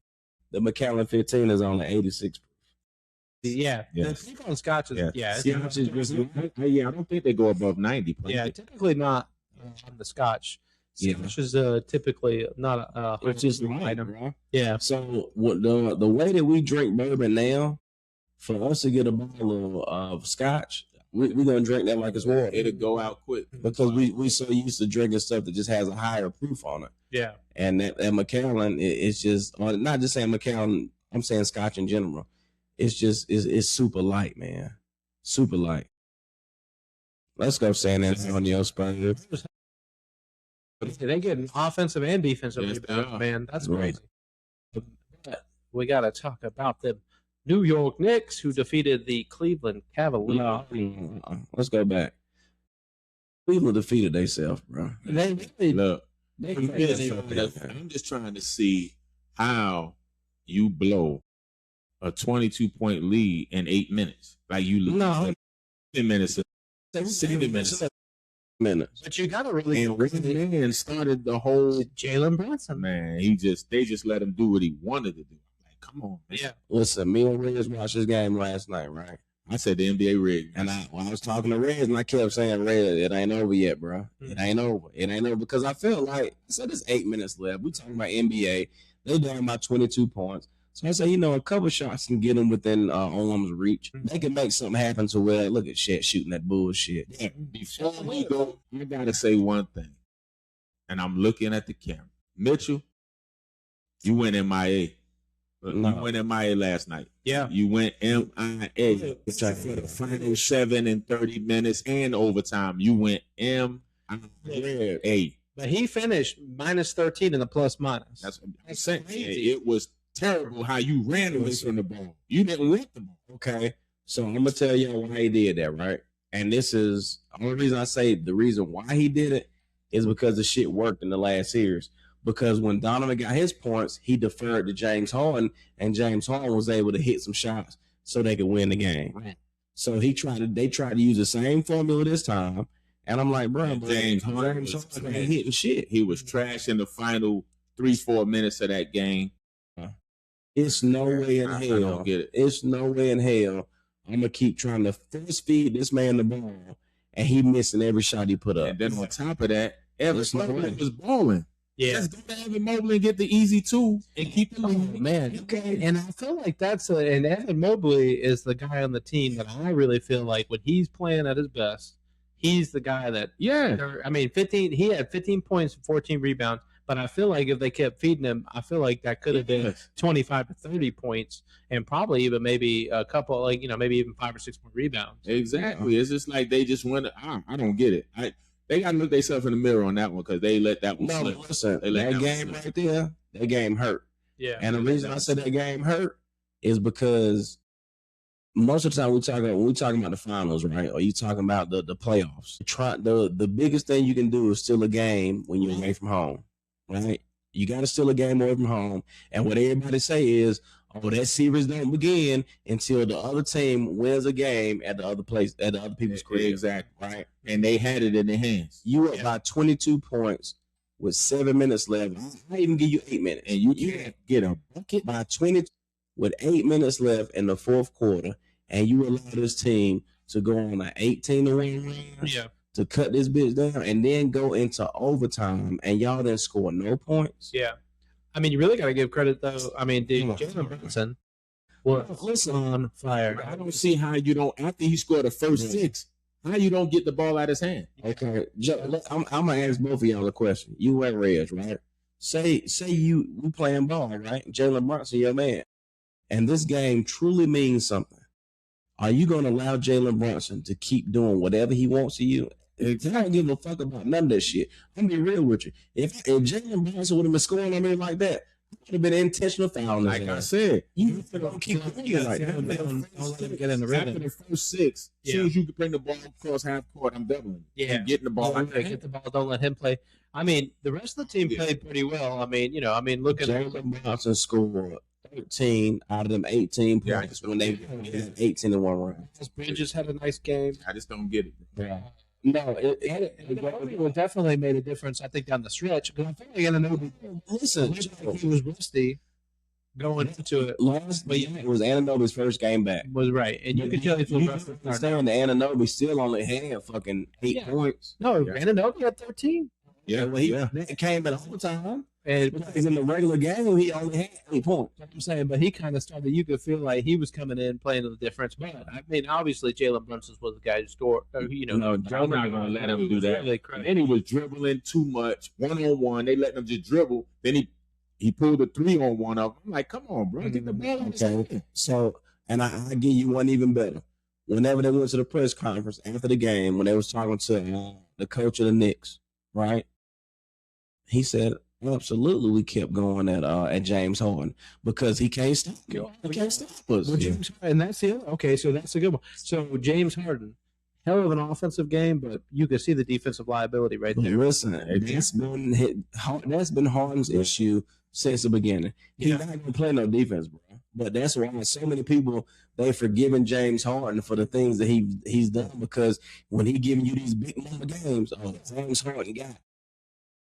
The Macallan 15 is only 86 proof. Yeah, yes. The people on Scotch is, I don't think they go above 90. Yeah, typically not on the Scotch. Scotch is typically not a it's just item. light, bro. Yeah. So the way that we drink bourbon now, for us to get a bottle of Scotch, we're gonna drink that like it's water. It'll go out quick because we so used to drinking stuff that just has a higher proof on it. Yeah. And that Macallan, it's just not just saying Macallan. I'm saying Scotch in general. It's super light, man. Super light. Let's go San Antonio Spurs. They get an offensive and defensive rebound, man. That's crazy. But we got to talk about the New York Knicks, who defeated the Cleveland Cavaliers. Let's go back. Cleveland defeated themselves, bro. Look, I'm just trying to see how you blow a 22-point lead in 8 minutes. Like you lose 10 minutes, 7 minutes. minutes. But you got to really. And Red Man started the whole Jalen Brunson. Man, they just let him do what he wanted to do. Like, come on, man. Yeah. Listen, me and Rez watched this game last night, right? I said the NBA rigged. And I was talking to Rez, and I kept saying, Rez, it ain't over yet, bro. It ain't over. It ain't over. Because I feel like, so there's 8 minutes left. We talking about NBA. They're down by 22 points. So I say, a couple shots can get them within arm's reach. They can make something happen to where, look at shit shooting that bullshit. Yeah, before we go, I got to say one thing. And I'm looking at the camera. Mitchell, you went MIA. You went MIA last night. Yeah. You went MIA. For the final 7 and 30 minutes and overtime, you went MIA. But he finished minus 13 in the plus minus. That's what I'm saying. It was terrible how you ran away from the ball. You didn't want the ball. Okay. So I'm going to tell y'all why he did that, right? And this is the only reason I say the reason why he did it is because the shit worked in the last series. Because when Donovan got his points, he deferred to James Harden, and James Harden was able to hit some shots so they could win the game. Right. So they tried to use the same formula this time. And I'm like, bro, James Harden ain't hitting shit. He was trash in the final 3-4 minutes of that game. It's no way in hell. I don't get it. It's no way in hell I'm gonna keep trying to force feed this man the ball, and he missing every shot he put up. And then on top of that, Evan Mobley was balling. Yeah. Let's go to Evan Mobley and get the easy 2 and keep it moving. Man, okay. And I feel like and Evan Mobley is the guy on the team that I really feel like when he's playing at his best, he's the guy that, he had 15 points and 14 rebounds, but I feel like if they kept feeding him, I feel like that could have been 25 to 30 points and probably even maybe a couple, maybe even 5 or 6 more rebounds. Exactly. It's just like they just went, I don't get it. They got to look themselves in the mirror on that one because they let that one slip. Listen, that game right there, that game hurt. Yeah. And the reason I said that game hurt is because most of the time when we talking about the finals, right? Or you talking about the playoffs. The biggest thing you can do is steal a game when you're away from home, right? You got to steal a game away from home. And what everybody say is, that series don't begin until the other team wins a game at the other people's crib. Exactly. Right? And they had it in their hands. You were about 22 points with 7 minutes left. I even give you 8 minutes. And you can't get a bucket by 20 with 8 minutes left in the fourth quarter, and you allow this team to go on an 18-1 run to cut this bitch down and then go into overtime, and y'all didn't score no points. Yeah. I mean, you really got to give credit, though. I mean, Jalen Brunson was on fire. I don't see how you don't, after he scored the first 6, how you don't get the ball out of his hand. Okay. I'm going to ask both of y'all a question. You and Reg, right? Say you playing ball, right? Jalen Brunson, your man. And this game truly means something. Are you going to allow Jalen Brunson to keep doing whatever he wants to you? I don't give a fuck about none of that shit. I'm gonna be real with you. If Jalen Brunson would have been scoring on me like that, it would have been intentional foul. Like I said, you don't keep playing like that. Don't let him get in the rhythm. After the first 6, as soon as you can bring the ball across half court, I'm doubling. Yeah, I'm getting the ball. Get the ball. Don't let him play. I mean, the rest of the team played pretty well. I mean, look at Jalen Brunson scored 13 out of them 18 points when they had 18-1 run. Bridges had a nice game. I just don't get it. Yeah. No, it definitely made a difference, I think, down the stretch. Because I feel like Anunoby, he was rusty going into it. It was Anunoby's first game back. Was right. And you could tell he was rusty. Understand that Anunoby still only had fucking 8 points. No, Anunoby had 13. Yeah, well, he came in overtime. And because in the regular game, he only had 8 points. I'm saying, but he kind of started. You could feel like he was coming in playing the difference. But I mean, obviously, Jalen Brunson was the guy who scored. No, Joe's not going to let him do that. And he was dribbling too much, 1-on-1. They let him just dribble. Then he pulled a 3-on-1 of them. I'm like, come on, bro, get the ball. Okay. So, and I give you one even better. Whenever they went to the press conference after the game, when they was talking to the coach of the Knicks, right? He said, absolutely, we kept going at James Harden because he can't stop. He can't stop us. And that's it. Okay, so that's a good one. So James Harden, hell of an offensive game, but you can see the defensive liability right there. Listen, that's been Harden's issue since the beginning. He's not gonna play no defense, bro. But that's why so many people, they've forgiven James Harden for the things that he's done, because when he giving you these big number games, James Harden got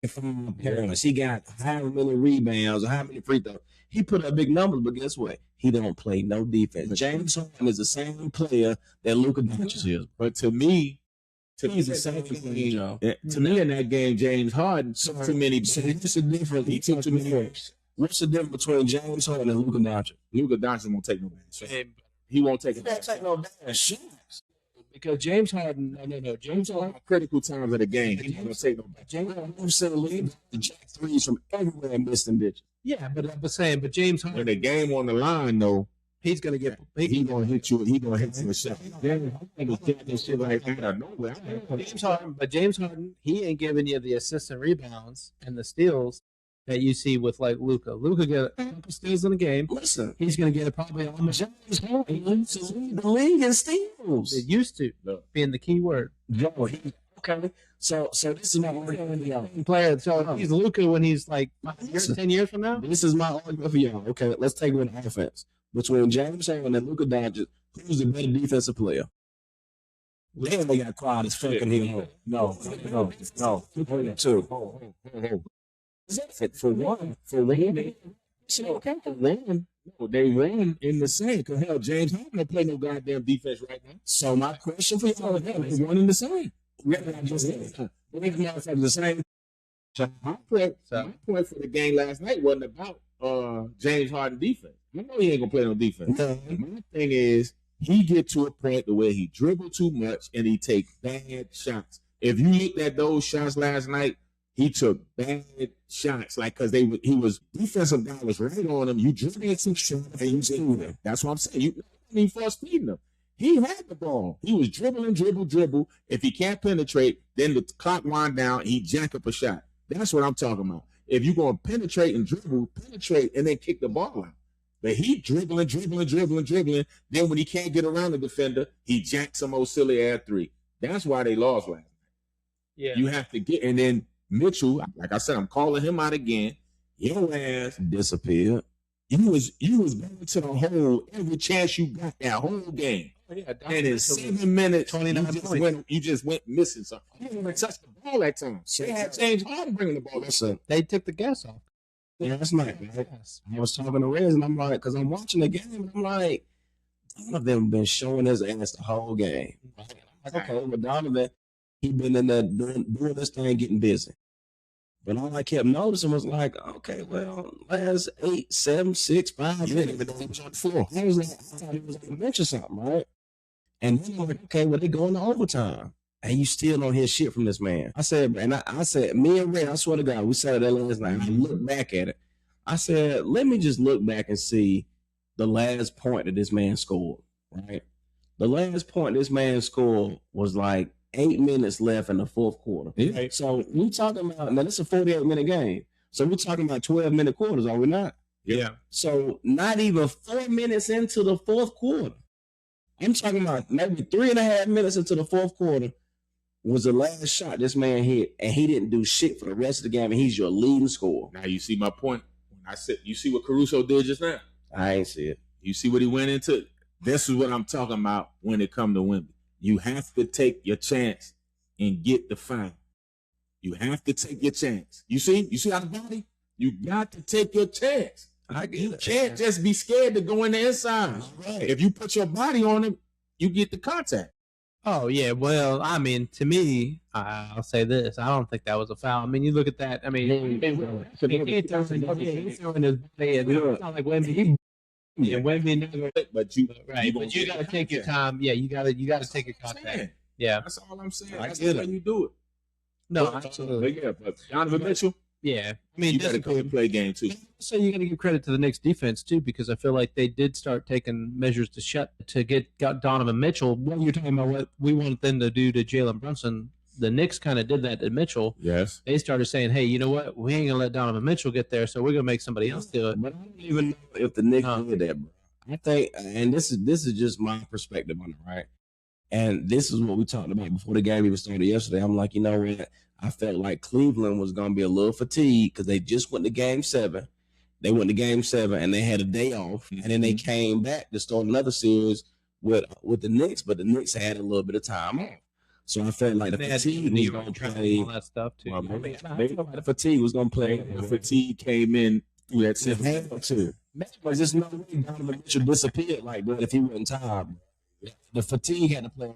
5 points, he got however many rebounds, or how many free throws. He put up big numbers, but guess what? He don't play no defense. James Harden is the same player that Luka Doncic is. But to me, he's the same player. To me, in that game, James Harden took too many. So what's the difference? He took too many hits. What's the difference between James Harden and Luka Doncic? Luka Doncic won't take no bad shots. He won't take no bad shots. Because James Harden, no. James Harden, critical times of the game, he's not gonna take no bad. James Harden said the jack threes from everywhere and missed them bitches. Yeah, but I'm saying, James Harden, when the game on the line, though, he's gonna get. He gonna hit you. He gonna hit you a shot. James Harden shit like out of nowhere. James Harden, he ain't giving you the assist and rebounds and the steals that you see with like Luka. Luka get a couple steals in a game. Listen, he's gonna get it probably almost. James Harden leads the league in steals. It used to being the key word. Okay. So this is my player. So he's Luka when he's like 10 years from now. This is my argument for y'all. Okay, let's take it in offense. Between James Harden and Luka Doncic, who's the better defensive player? Damn, they got quiet as fucking here. No. Two. For one, they ran in the same. Cause hell, James Harden don't play no goddamn defense right now. So my question for y'all is one in the same. The same. My point for the game last night wasn't about James Harden defense. I know he ain't gonna play no defense. My thing is he get to a point the way he dribble too much and he take bad shots. If you looked at those shots last night, he took bad shots, like because he was defensive guy was right on him. You dribble some shots and you speed him. That's what I'm saying. You need for speeding him. He had the ball. He was dribbling. If he can't penetrate, then the clock wind down. He jack up a shot. That's what I'm talking about. If you're gonna penetrate, and then kick the ball out. But he dribbling. Then when he can't get around the defender, he jacks some old silly ass three. That's why they lost last night. Yeah, you have to get, and then Mitchell, like I said, I'm calling him out again. Your ass disappeared. You was going to the hole every chance you got that whole game. Yeah, and in 7 minutes, 29 points. You just went missing something. You didn't even touch the ball that time. They had James Harden bringing the ball. Listen, they took the gas off. Yeah, that's nice. I was talking to Rez, and I'm like, because I'm watching the game, and I'm like, Donovan been showing his ass the whole game. Like, okay, but Donovan, he been in there doing this thing, getting busy. But all I kept noticing was like, okay, well, last 8, 7, 6, 5 minutes, but he was on the floor. I thought he was going to mention something, right? And then I'm like, okay, well, they going to overtime. And you still don't hear shit from this man. I said, me and Ray, I swear to God, we said that last night. I looked back at it. I said, let me just look back and see the last point that this man scored, right? The last point this man scored was like 8 minutes left in the fourth quarter. Yeah. So we talking about, now this is a 48-minute game. So we're talking about 12-minute quarters, are we not? Yeah. So not even 4 minutes into the fourth quarter. I'm talking about maybe 3.5 minutes into the fourth quarter was the last shot this man hit, and he didn't do shit for the rest of the game, and he's your leading scorer. Now you see my point. When I said, you see what Caruso did just now? I ain't see it. You see what he went into? This is what I'm talking about when it comes to Wemby. You have to take your chance and get the foul. You have to take your chance. You see how the body? You got to take your chance. You can't just be scared to go in the inside. Right. If you put your body on him, you get the contact. Oh, yeah. Well, I mean, to me, I'll say this. I don't think that was a foul. I mean, you look at that. I mean, he's throwing his body in. It's not like Wemby. Yeah, Wemby never. But you got to take your time. Yeah, you got to take your contact. Yeah, that's all I'm saying. I That's get how it. you do it. No, absolutely. But Donovan Mitchell. Yeah, I mean, you got to come and play game too. So you got to give credit to the Knicks defense too, because I feel like they did start taking measures to get Donovan Mitchell. What you're talking about, what we wanted them to do to Jalen Brunson, the Knicks kind of did that to Mitchell. Yes, they started saying, "Hey, you know what? We ain't gonna let Donovan Mitchell get there, so we're gonna make somebody else do it." But I don't even know if the Knicks did that, bro. I think, and this is just my perspective on it, right? And this is what we talked about before the game even started yesterday. I'm like, you know what? I felt like Cleveland was going to be a little fatigued because they just went to Game 7, They went to Game 7 and they had a day off, and then they came back to start another series with the Knicks, but the Knicks had a little bit of time off. So I felt like the fatigue was going to play all that stuff too. Well, the fatigue was going to play. The fatigue came in through that too. There's just no way Donovan Mitchell disappeared like that if he wasn't tired. The fatigue had to play.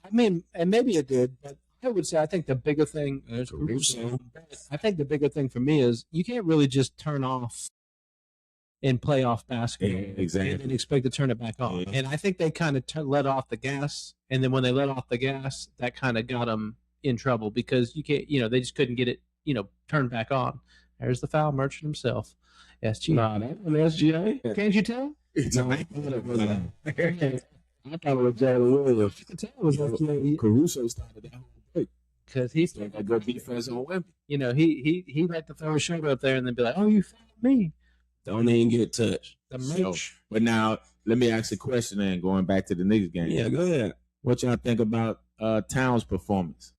I mean, and maybe it did, but I would say I think the bigger thing. I think the bigger thing for me is you can't really just turn off in playoff basketball exactly. and expect to turn it back on. And I think they kind of let off the gas, and then when they let off the gas, that kind of got them in trouble because you can't, they just couldn't get it, turned back on. There's the foul merchant himself, SGA. Nah, that was SGA. Can't you tell? No, I thought it was Jalen Williams. You can tell it was SGA. Caruso started that whole break because he's a good defense on Wemby. He liked to throw his shoulder up there and then be like, "Oh, you fouled me." Don't even get touched. But now let me ask a question. Then going back to the Knicks game. Yeah, go ahead. What y'all think about Towns' performance?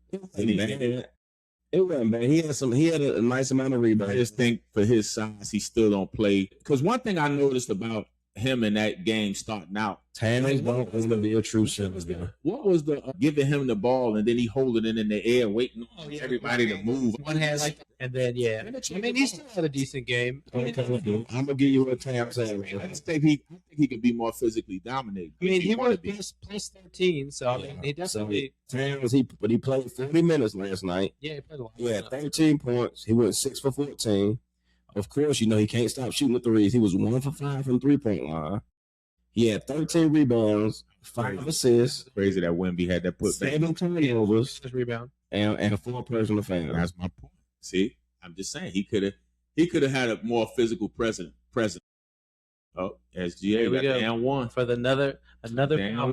It wasn't bad. He had a nice amount of rebounds. I just think for his size, he still don't play. Because one thing I noticed about him in that game starting out, Towns going to be a true center. What was the giving him the ball and then he holding it in the air, waiting on everybody to move? One hand like that, and then I mean, he still had a decent game. I'm gonna give you what Towns said. I think he could be more physically dominated. I mean, he was plus 13, so I mean, he definitely. Towns, he played 40 minutes last night. Yeah, he played a lot. He had 13 points. He went 6 for 14. Of course, he can't stop shooting the threes. He was 1 for 5 from the 3-point line. He had 13 rebounds, 5 assists. Crazy that Wemby had that put 7 turnovers, rebound, and 4 personal fouls. That's my point. See, I'm just saying he could have had a more physical presence. Oh, SGA got the and one for another foul.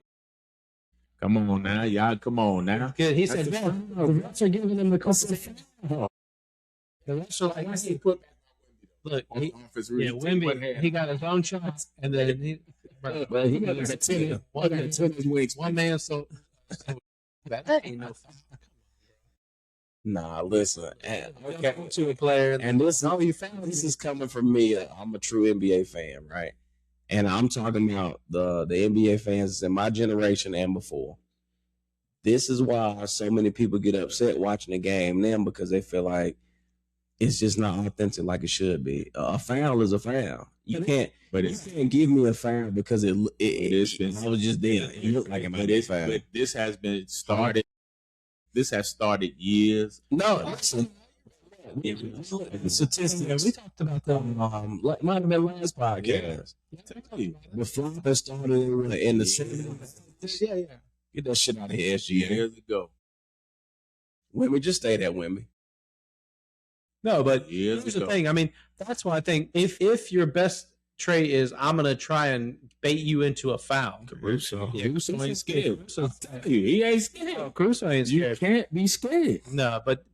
Come on now, y'all. Come on now. Good. He said, "Man, the refs are giving him the foul." The refs are like, "I see put." Look, Wemby, he got his own shot, and then he got a 10. One man, so that ain't no foul. Nah, listen. Okay, to a player, and this is coming from me. I'm a true NBA fan, right? And I'm talking about the NBA fans in my generation and before. This is why so many people get upset watching the game now because they feel like it's just not authentic like it should be. A foul is a foul. You can't give me a foul because I was just there. It looked like a foul. But this has been started. This has started years. No, listen. Statistics. We talked about them. Might have been last podcast. The flop that started in the 70s. Yeah. Get that shit out of here, SGA. Years ago. Wemby, just stay there, Wemby. No, but here's the thing. I mean, that's why I think if your best trait is I'm gonna try and bait you into a foul. Caruso ain't scared. He ain't scared. Caruso ain't scared. You can't be scared. No, but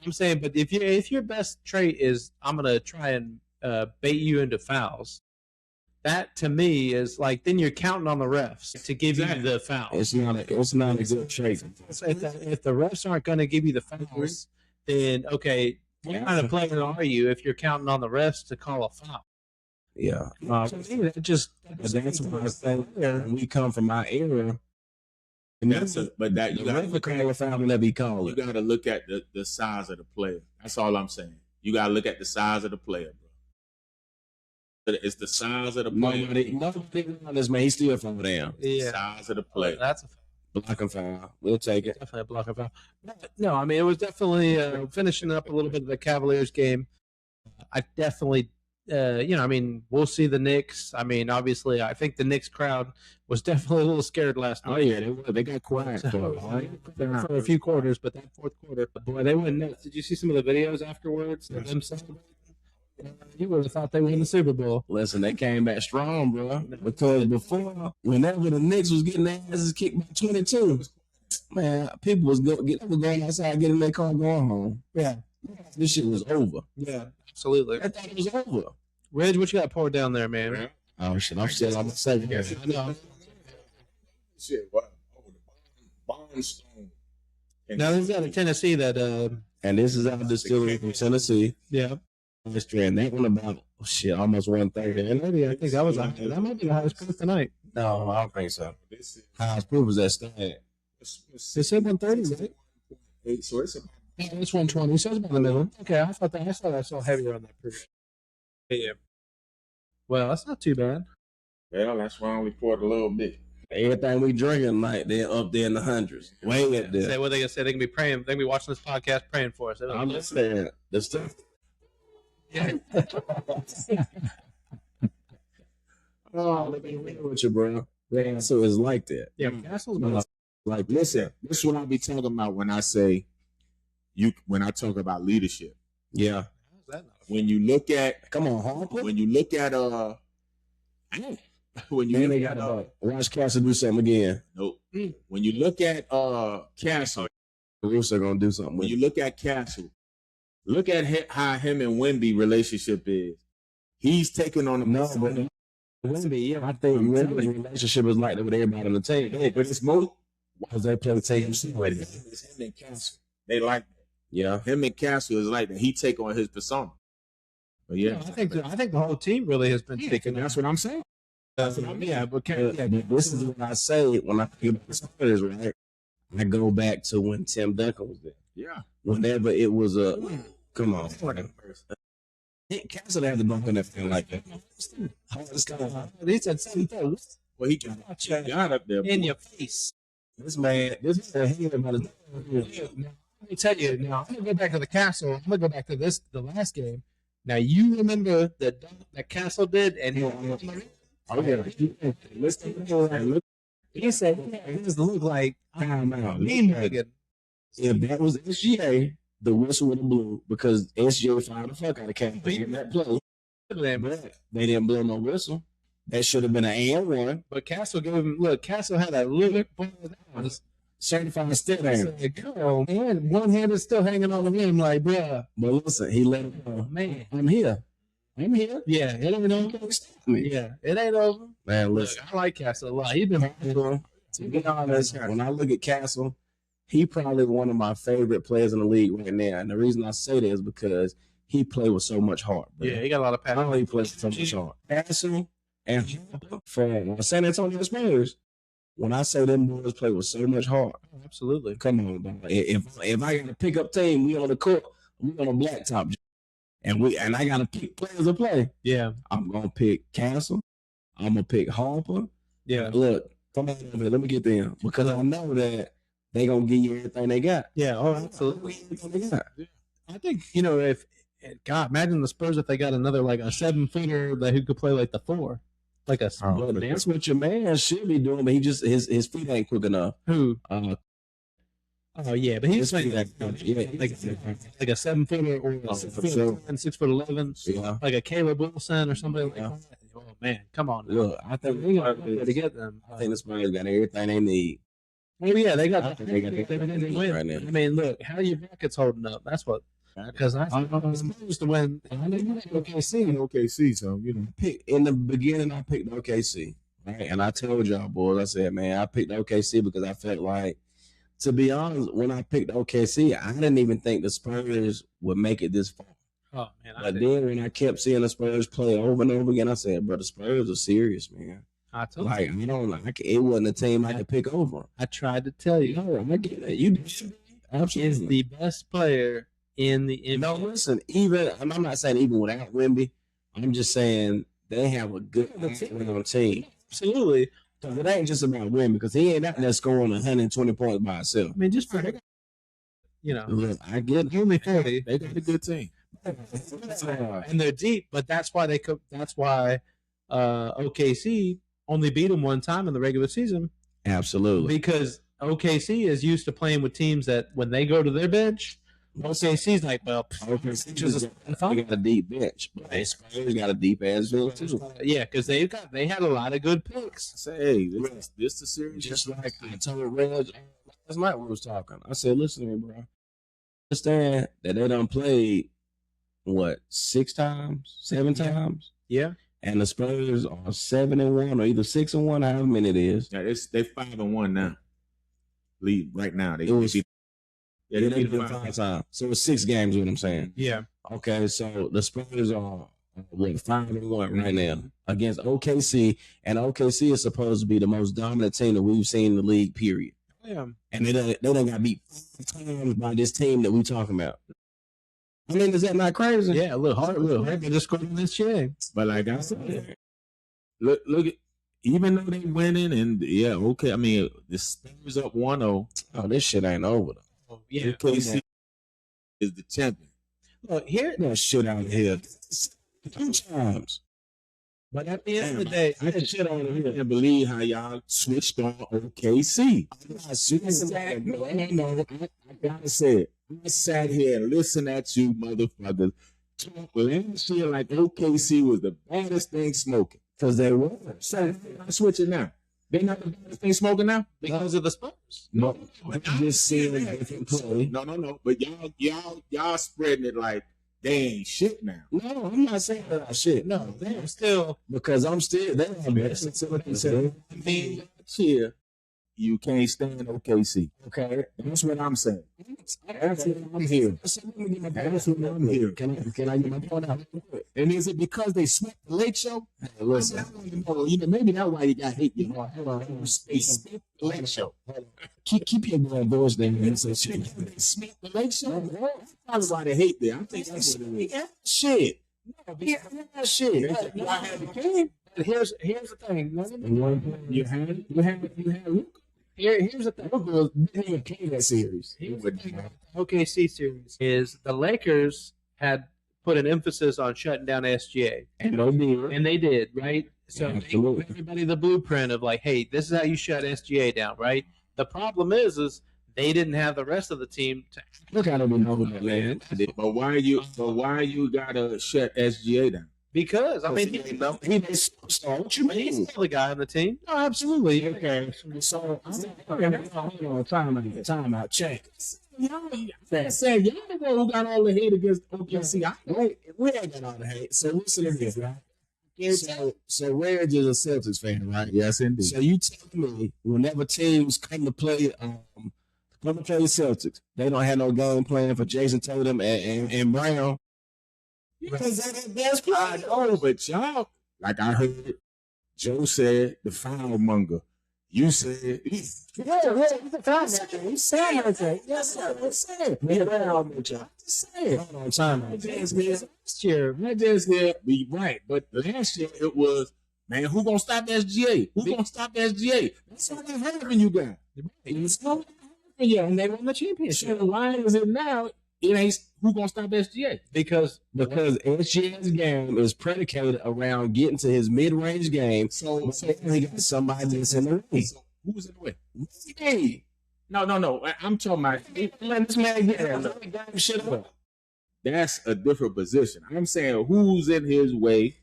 I'm saying, but if your best trait is I'm gonna try and bait you into fouls, that to me is like then you're counting on the refs to give you the foul. It's not a good trait. If the refs aren't gonna give you the fouls, then okay. What kind of player are you if you're counting on the refs to call a foul? Yeah. To me, that's why I say we come from our era. You got to call a foul whenever he call it. You got to look at the size of the player. That's all I'm saying. You got to look at the size of the player, bro. It's the size of the player. Nobody on this man. He still fall down. Yeah. Size of the player. That's a foul. Block and foul. We'll take it. Definitely a block and foul. No, I mean, it was definitely finishing up a little bit of the Cavaliers game. I definitely, I mean, we'll see the Knicks. I mean, obviously, I think the Knicks crowd was definitely a little scared last night. Oh, yeah, they got quiet for a few quarters, but that fourth quarter, boy, they went nuts. Did you see some of the videos afterwards of them celebrating? You would have thought they won the Super Bowl. Listen, they came back strong, bro. Because before, whenever the Knicks was getting their asses kicked by 22, man, people was going outside, getting their car, going home. Yeah. This shit was over. Yeah, absolutely. I thought it was over. Reg, what you got poured down there, man? Oh, shit. I'm still on the second. I know. Shit, what? Bondstone. Now, this is out of Tennessee that... and this is our distillery from Tennessee. Yeah. history, and that one about almost 130. And maybe I think that might be the highest proof tonight. No, I don't think so. Highest proof is that Stagg. It said 130, right? So it's about It's 120. So it's about the middle. Okay, I thought I saw heavier on that proof. Yeah. Well, that's not too bad. well, that's why I only poured a little bit. Everything we drinking tonight, they're up there in the hundreds. Way up there. Say what they gonna say. They can be praying. They can be watching this podcast praying for us. I'm just saying the stuff. Yeah. Oh, let me real with you, bro. So it's like that. Yeah, Castle's Like, Listen, this is what I be talking about when I say when I talk about leadership. yeah. When you look at Come on, Harper. when you look at when you Then they look got at watch Castle do something again. nope. When you look at Castle, Russo gonna do something. when With you look at Castle, look at how him and Wemby relationship is. He's taking on the no, but Wemby, yeah, I think Wemby's relationship is like that with everybody on the team. Hey, but it's most Because they play the team with it. it's him and Castle. They like that. Yeah. Him and Castle is like that. He take on his persona. But yeah, I think the whole team really has been taking. that's what I'm saying. Yeah, but This is what I say when I think about the Spurs, right? I go back to when Tim Duncan was there. Yeah. Whenever it was a come on. Castle had the bump in everything like that. he said something Well, he got up there. in your face. This man he about his Let me tell you now. I'm gonna go back to the Castle. I'm gonna go back to the last game. Now you remember the dunk that Castle did, and Oh yeah. Listen, he said it just looked like time out. mean mugging. If that was SGA, the whistle would have blew because SGA fired the fuck out of Castle in that play. But they didn't blow no whistle. That should have been an and one. But Castle gave him look. Castle had a little ball that was Certified step hand. like, come on, man. One hand is still hanging on the rim, like, bruh. But listen, he let it go. Man, I'm here. yeah, it ain't over. Yeah, it ain't over. Man, Look, listen. I like Castle a lot. He's been To be honest, when I look at Castle, he probably one of my favorite players in the league right now. And the reason I say that is because he played with so much heart. Bro. yeah, he got a lot of I passion. know he plays with so much heart. Castle and for San Antonio Spurs, when I say them boys play with so much heart, Absolutely. come on, dog. If I got to pick up team, we on the court, we on a blacktop, and I got to pick players to play. Yeah, I'm gonna pick Castle. I'm gonna pick Harper. yeah, Look, come on over here. Let me get them because I know that they gonna give you everything they got. yeah. Oh, absolutely. Everything they got. I think if God, imagine the Spurs if they got another like a 7-footer that who could play like the 4, like a Well, that's what your man should be doing, but he just his feet ain't quick enough. who? Oh yeah, but he's His like feet ain't quick. Yeah, like a 7-footer or a for 6'11", sure. 6'11", Yeah. like a Caleb Wilson or somebody like Yeah. that. Oh man, come on. Look, I think They got to get them. I think the Spurs got everything they need. Oh yeah, they got. I think they got they win. right now. I mean, look, how your brackets holding up? That's what. Because I was supposed to win. OKC, so In the beginning, I picked OKC, right? And I told y'all boys, I said, man, I picked OKC because I felt like, to be honest, when I picked OKC, I didn't even think the Spurs would make it this far. Oh man, But then when I kept seeing the Spurs play over and over again, I said, bro, the Spurs are serious, man. I told Like, you. you know, like it wasn't a team I could pick over. I tried to tell you. No, I get it. You Is absolutely. the best player in the NBA. No, listen, even I'm not saying even without Wemby, I'm just saying they have a good team. Absolutely. Because it ain't just about Wemby, because he ain't out there scoring 120 points by himself. I mean, just for Look, I get it. only 40, they got a good team. and they're deep. But that's why they could. That's why OKC only beat them one time in the regular season Absolutely. because OKC is used to playing with teams that when they go to their bench, OKC's like, well, They got a deep bench, but the Spurs got a deep ass bench too. yeah, because they had a lot of good picks. I say, hey, this the series. Just like I told Reg last night we was talking. I said, listen to me, bro. Understand that they done played, what, 6 times, 7 times? Yeah, And the Spurs are 7-1 or either 6-1, however many it is. Yeah, they 5-1 now. Lead right now. It was they they beat did them 5 times. So it's 6 games, what I'm saying. yeah. Okay, so the Spurs are 5-1 right now against OKC, and OKC is supposed to be the most dominant team that we've seen in the league. Period. Yeah. And they done got beat 5 times by this team that we talking about. I mean, is that not crazy? Yeah, a little hard. They just scored on this game. But like I said, look at, even though they winning and okay. I mean, the Spurs up 1-0. Oh, this shit ain't over though. Yeah. OKC is the champion. Look, here, that shit out here 2 times. but at the end of the day, I can't believe how y'all switched on OKC. No, I gotta say it. I sat here and listened at you motherfuckers talk last year like OKC was the baddest thing smoking. Because they were. So I'm switching now. They not the baddest thing smoking now? because of the Spurs. No, I'm just seeing a different play. No. But y'all spreading it like they ain't shit now. No, I'm not saying that I shit. No, they're still. Because I'm still there. I mean, Cheer. You can't stand OKC. okay. That's what I'm saying. That's what I'm hearing. That's what I'm hearing. Can I get my point out? And is it because they swept the Late Show? Hey, listen. I don't know, maybe that's why you got hate. Hold on. They swept the Late Show. Keep your damn voice there. They swept the Late Show. That's probably why they hate there. I think that's what it is. Shit. Shit. Y'all had the game. Here's the thing. You had Luka. Here's the thing. Luka didn't even play that series. Here's the thing about the OKC series is the Lakers had put an emphasis on shutting down SGA, and they did, right? So they gave everybody the blueprint of like, hey, this is how you shut SGA down, right? The problem is they didn't have the rest of the team to. Look how they be knowing that, man. But why you gotta shut SGA down? Because I mean, He's a superstar. What you he's mean? still the guy on the team. No, absolutely. Okay. So, hold on. Time out. Check. I said, y'all the one who got all the hate against OKC. We ain't got all the hate. So listen to this, right? So Reg is a Celtics fan, right? Yes, indeed. So you tell me whenever teams come to play the Celtics, they don't have no game plan for Jason Tatum and Brown. Because they're the best player. Oh, but y'all, like I heard Joe said, the foul monger. You said, He's the foul monger. He's saying that. Yes, sir. I'm saying. Just saying. Hold on, time out. Last year, be right. But last year it was, man, who gonna stop SGA? Who gonna stop SGA? That's all they having you guys. And they won the championship. So why is it now? It ain't who gonna stop SGA? Because SGA's game is predicated around getting to his mid-range game. So he got somebody that's in the ring. So who's in the way? Hey. No. I'm talking about Let this man get there. Shut up. that's a different position. I'm saying who's in his way.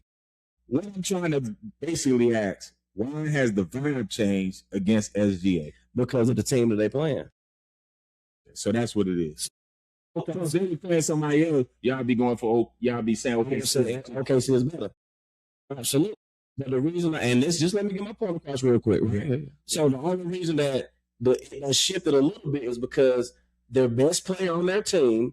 What I'm trying to basically ask, why has the vibe changed against SGA? Because of the team that they playing. So that's what it is. So if they playing somebody else, y'all be going for y'all be saying OKC is better. Absolutely. But the reason, and this just let me get my point across real quick. Right? So the only reason that the shifted a little bit is because their best player on their team,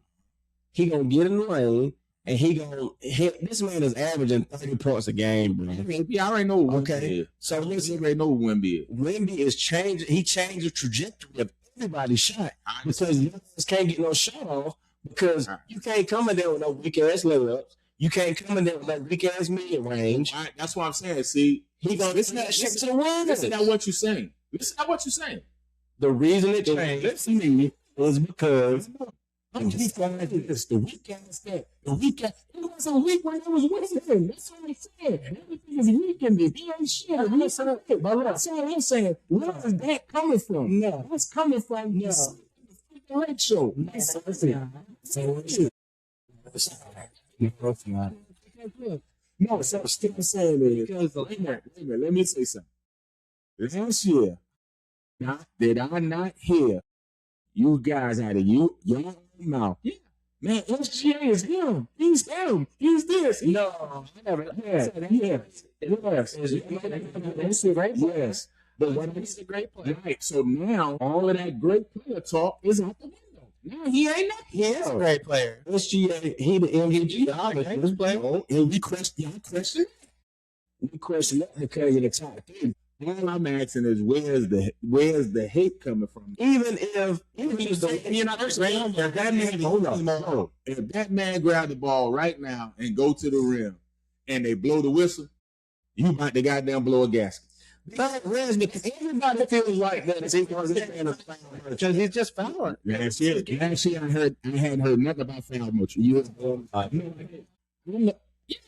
he gonna get in the lane and he gonna hit. This man is averaging 30 points a game, bro. Yeah, I already know. Okay, so listen, already know who Wemby is. Wemby is changing. He changed the trajectory of everybody's shot because you just can't get no shot off because you can't come in there with no weak ass layups. You can't come in there with no weak ass mid range. That's what I'm saying. See, he gonna listen to the word. Listen to what you're saying. The reason it changed is because the weak ass that. The weak ass. It was a weak when it was winning. That's what I'm saying. Everything is weak in this. He ain't shit. But that's what I'm saying. Where is that coming from? No. That's coming from the Late Show. No, so still saying is, because wait a minute, let me say something. Last year, did I not hear you guys out of your mouth? Yeah. Man, SGA is him. He's him. He's this. No, I never. Yes. Yes. But when he's a great player. Right. So now all of that great player talk is out the window. No, he ain't not. He is a great player. SGA, he the MVP. Obviously, player. Oh, and we question. We question that because you're the top 3. All I'm asking is where's the hate coming from? Even if You're not if that man, hold on. If that man grab the ball right now and go to the rim and they blow the whistle, you about to goddamn blow a gasket. Everybody feels like that because he's just fouling. Last year I hadn't heard nothing about foul motion.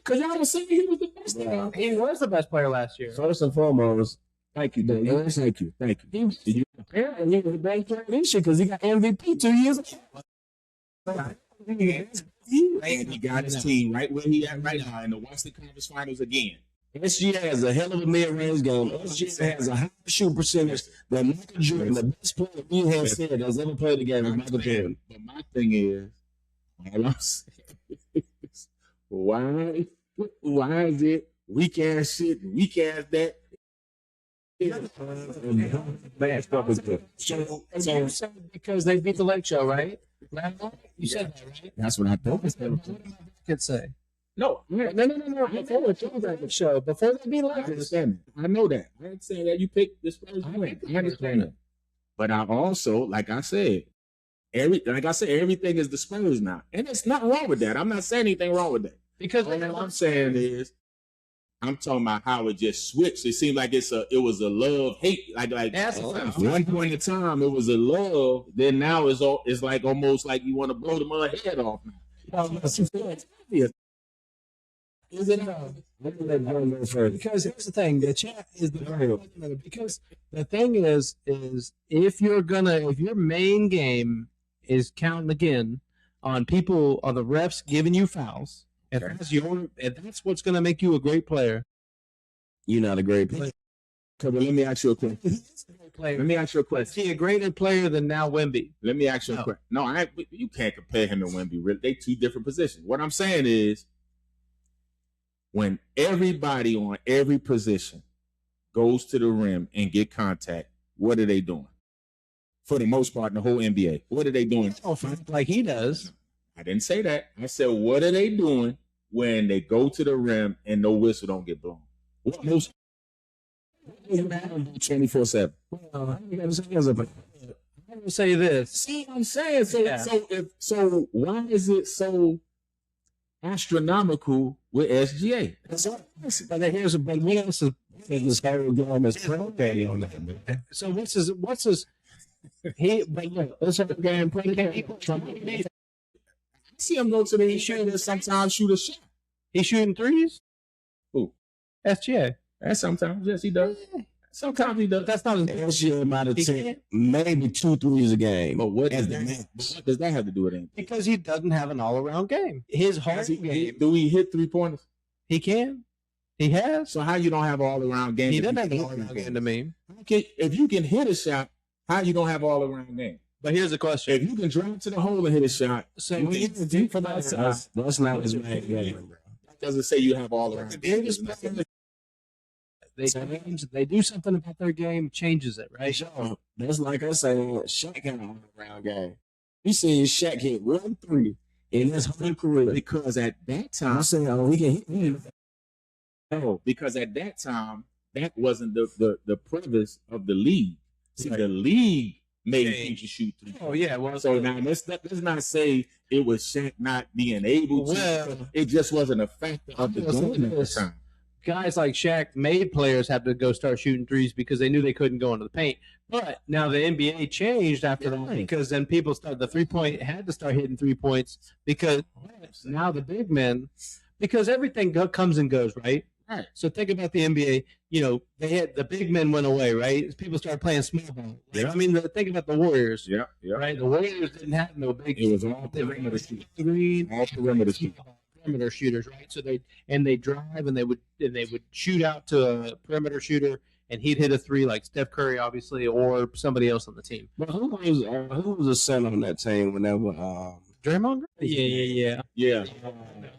Because y'all was saying he was the best. He was the best player last year. First and foremost, Thank you, Dave. Thank you. he was the best player this year because he got MVP 2 years ago. And he got his team right where he at right now in the Western Conference Finals again. SGA has a hell of a mid-range game. SGA has a high shoot percentage than Michael Jordan, the best player we have said has ever played the game with Michael Jordan. But my thing is, all I'm saying is, why is it weak ass shit, weak ass that? Bad stuff is good. So because they beat the Lake Show, right? You said that, right? That's what I thought. Could say. No. No. Before the show, before they beat I Lakers. understand that. I know that. I ain't saying that you picked the Spurs to win. I understand that. But I also, like I said, everything is the Spurs now. And there's nothing wrong with that. I'm not saying anything wrong with that. Because All I'm saying is, I'm talking about how it just switched. It seemed like it was a love-hate. Like one point in time, it was a love. Then now it's like almost like you want to blow the mother head off. Is it because here's the thing, the chat is because the thing is if your main game is counting again on people on the refs giving you fouls, if that's what's gonna make you a great player, you're not a great player. Let me ask you a question. Is he a greater player than now Wemby? Let me ask you a question. No, you can't compare him to Wemby. They two different positions. What I'm saying is, when everybody on every position goes to the rim and get contact, what are they doing? For the most part, in the whole NBA, what are they doing? Like he does. I didn't say that. I said, what are they doing when they go to the rim and no whistle don't get blown? What most 24/7. I will say this. See what I'm saying? So why is it so astronomical with SGA? So what's his see him go to the shooter sometimes shoot a shot. He's shooting threes? Who? SGA. And sometimes, yes, he does. Sometimes he does. That's not his SGA might have taken maybe 2 threes a game. But what does that have to do with anything? Because he doesn't have an all-around game. His hard game. Do he hit 3-pointers? He can. He has. So how you don't have all-around game? He doesn't have an all-around game to me. Okay, if you can hit a shot, how you don't have all-around game? But here's the question: if you can drive to the hole and hit a shot, so that's not his main game, bro. That doesn't say you have all-around. They do something about their game, changes it, right? So, that's like I say, Shaq had an all-around game. You see Shaq hit 1 3 in his whole career. Because at that time, I'm saying, he can hit him. No, because at that time, that wasn't the premise of the league. See, the league made teams shoot 3. Oh yeah, well, so now let's not say it was Shaq not being able to. Well, it just wasn't a factor of the game at the time. Guys like Shaq made players have to go start shooting threes because they knew they couldn't go into the paint. But now the NBA changed after that because then people started the 3-point had to start hitting 3 points because now the big men, because everything comes and goes, right? Right. So think about the NBA. You know, they had the big men went away, right? People started playing small ball. Yeah. I mean, think about the Warriors. Yeah. Right. The Warriors didn't have no big. It was all perimeter shooters. All perimeter shooters, right? So they drive and they would shoot out to a perimeter shooter and he'd hit a 3 like Steph Curry, obviously, or somebody else on the team. But who was the center on that team whenever Draymond? Yeah.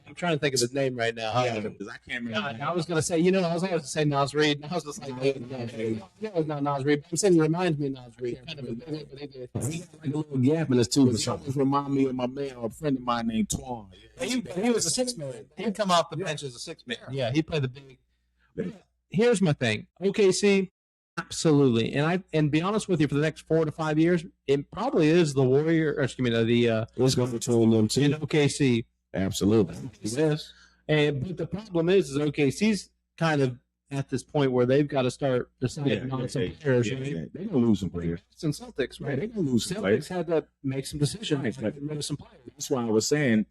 I'm trying to think of his name right now. I can't remember. I was going to say, I was going to say Nas Reed. And I was just like, no, it's not Nas Reed. I'm saying he reminds me of Nas Reed. Kind of like a little gap in his tooth or something. Remind me of my man, a friend of mine named Twan. He was a six man. He'd come off the bench as a six man. Yeah, he played the big. Here's my thing. OKC, absolutely. And be honest with you, for the next 4 to 5 years, it probably is the Warrior. Or excuse me, let's go between them two. In OKC. Absolutely. Yes. But the problem is OKC's kind of at this point where they've got to start deciding on some players. Right? They're going to lose some players. Some Celtics, right? They're going to lose some players. Celtics had to make some decisions. Right. Some players. That's why I was saying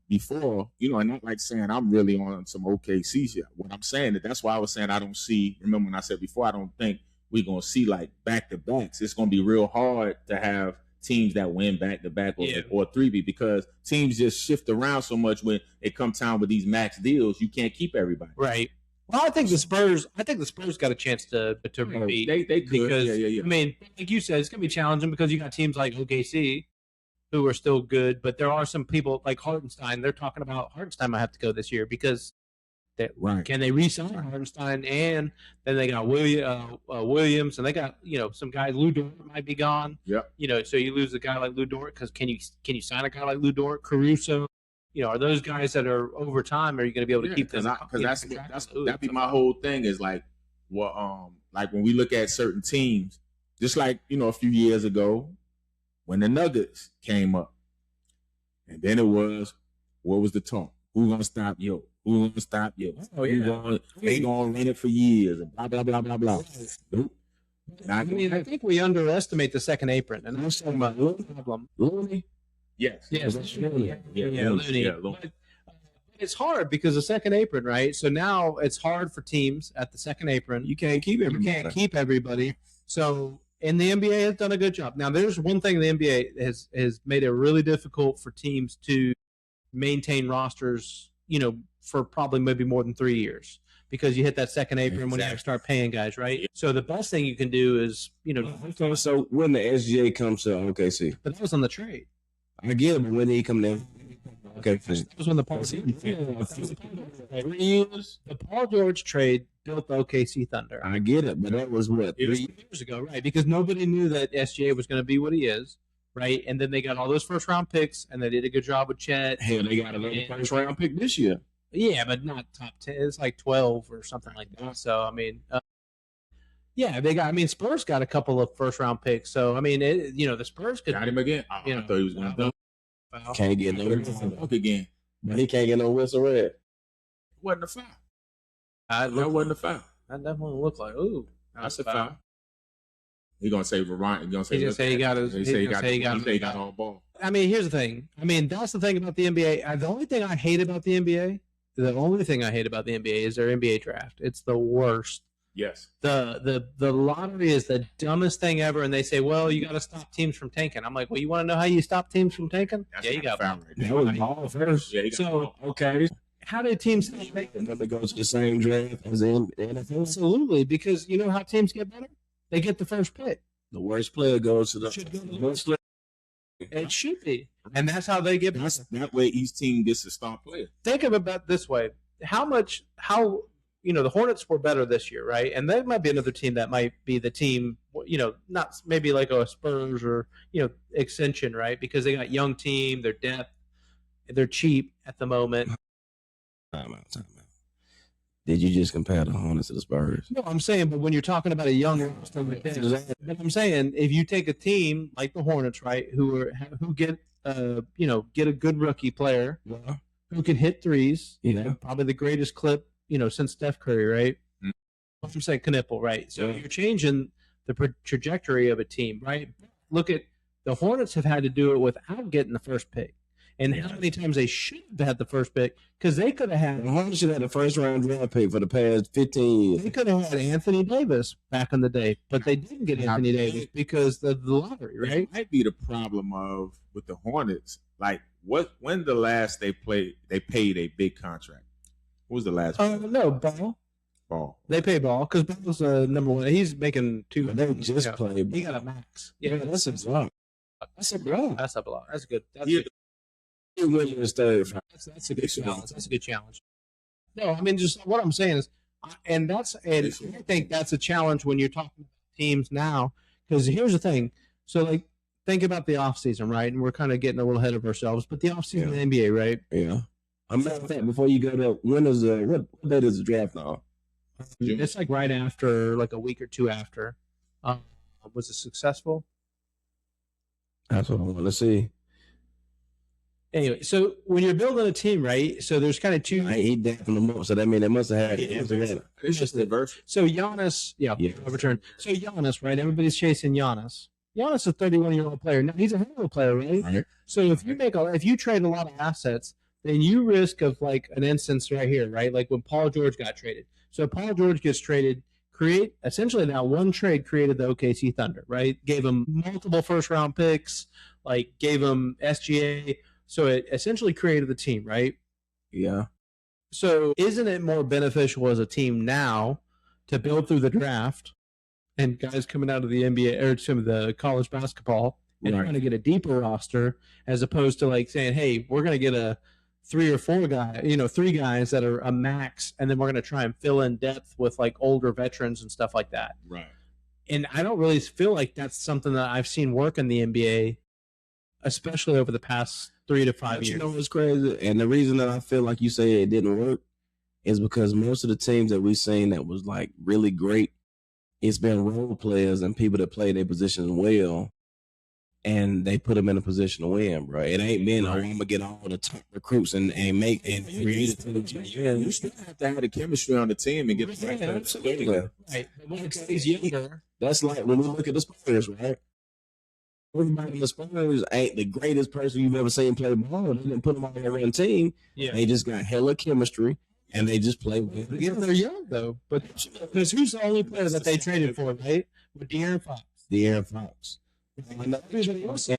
before, and not like saying I'm really on some OKC shit. What I'm saying, that's why I was saying I don't see, remember when I said before, I don't think we're going to see like back-to-backs. It's going to be real hard to have teams that win back-to-back or 3B because teams just shift around so much when it comes time with these max deals. You can't keep everybody. Right. Well, I think the Spurs got a chance to repeat. They could. Because, yeah. I mean, like you said, it's going to be challenging because you got teams like OKC who are still good, but there are some people like Hardenstein. They're talking about Hardenstein might have to go this year because can they re-sign Hardenstein? And then they got Williams, and they got some guys. Lou Dort might be gone. Yeah. So you lose a guy like Lou Dort because can you sign a guy like Lou Dort, Caruso? Are those guys that are over time? Are you going to be able to keep them? Because that'd be my whole thing. Is like, like when we look at certain teams, just like a few years ago when the Nuggets came up, and then it was, what was the talk? Who's gonna stop Yo? Who's gonna stop Yo? They gonna run it for years and blah blah blah blah blah. Nope. I think we underestimate the second apron, and I'm talking about Looney. Yes. Looney. But it's hard because the second apron, right? So now it's hard for teams at the second apron. You can't keep everybody. So, and the NBA has done a good job. Now, there's one thing the NBA has made it really difficult for teams to maintain rosters, for probably maybe more than 3 years. Because you hit that second apron when you start paying guys, right? So the best thing you can do is, So when the SGA comes to OKC, but that was on the trade. I get it, but when did he come down? Okay, that was when the Paul George trade built the OKC Thunder. I get it, but that was what 3 years ago, right? Because nobody knew that SGA was going to be what he is, right? And then they got all those first round picks, and they did a good job with Chet. Hell, they got another first round pick this year. Yeah, but not top 10. It's like 12 or something like that. So I mean, they got. I mean, Spurs got a couple of first round picks. So I mean, the Spurs could got him again. I thought he was going to can't get no whistle again. But he can't get no whistle red. Wasn't a foul. That wasn't a foul. That definitely looked like that's a foul. He gonna say Ryan. He gonna say he got his. He got all ball. I mean, here's the thing. I mean, that's the thing about the NBA. The only thing I hate about the NBA. The only thing I hate about the NBA is their NBA draft. It's the worst. Yes. The lottery is the dumbest thing ever, and they say, "Well, you got to stop teams from tanking." I'm like, "Well, you want to know how you stop teams from tanking?" You got foul. That was ball first. Yeah, okay. How did teams make them? They go to the same draft as the NFL? Absolutely, because you know how teams get better? They get the first pick. The worst player goes to the worst player. It should be, and that's how they get better. That way, each team gets a star player. Think of it about this way: how the Hornets were better this year, right? And there might be another team that might be the team, not maybe like a Spurs or, Extension, right? Because they got young team, their depth, they're cheap at the moment. Time out. Did you just compare the Hornets to the Spurs? No, I'm saying, but when you're talking about a young roster like this, but I'm saying if you take a team like the Hornets, right, who get get a good rookie player who can hit threes, probably the greatest clip, since Steph Curry, right? Mm-hmm. I'm saying Knipple, right? So you're changing the trajectory of a team, right? Look at the Hornets have had to do it without getting the first pick. And how many times they should have had the first pick because they could have had. The Hornets should have had the first round draft pick for the past 15 years. They could have had Anthony Davis back in the day, but they didn't get Anthony Davis because of the lottery, right? That might be the problem with the Hornets. Like, when the last they paid a big contract? What was the last? No, Ball. They pay Ball because Ball's number one. He's making $2. They just played. He got a max. Yeah, that's a block. That's a block. That's good. That's good. That's a good challenge. That's a good challenge. No, I mean, just what I'm saying is, and I think that's a challenge when you're talking about teams now. Because here's the thing. So, like, think about the offseason, right? And we're kind of getting a little ahead of ourselves, but the offseason in the NBA, right? Yeah. I'm not that before you go to when is what date is the draft on? It's like right after, like a week or two after. Was it successful? That's what I want to see. Anyway, so when you're building a team, right? So there's kind of two. I eat that from the moment, so that means they must have had it. It's just the verse. So Giannis, return. So Giannis, right? Everybody's chasing Giannis. Giannis is a 31-year-old player. Now he's a hell of a player, right? So if you trade a lot of assets, then you risk of like an instance right here, right? Like when Paul George got traded. So Paul George gets traded. Essentially now one trade created the OKC Thunder, right? Gave him multiple first-round picks, like gave him SGA. So it essentially created the team, right? Yeah. So isn't it more beneficial as a team now to build through the draft and guys coming out of the NBA or some of the college basketball and trying to get a deeper roster as opposed to like saying, hey, we're going to get a 3 or 4 three guys that are a max, and then we're going to try and fill in depth with like older veterans and stuff like that. Right. And I don't really feel like that's something that I've seen work in the NBA, especially over the past 3 to 5 years. You know what's crazy? And the reason that I feel like you say it didn't work is because most of the teams that we've seen that was like really great, it's been role players and people that play their positions well, and they put them in a position to win, bro. It ain't been, I'm going to get all the top recruits and make and create a team. Yeah, you still have to have the chemistry on the team and get the right absolutely. Right. He's younger. That's like when we look at the Spurs, right? Everybody in the Spurs ain't the greatest person you've ever seen play ball. They didn't put them all on one team. Yeah. They just got hella chemistry, and they just play well together. They're young, though. But because who's the only player that they traded for, right? With De'Aaron Fox. De'Aaron Fox. And everybody else.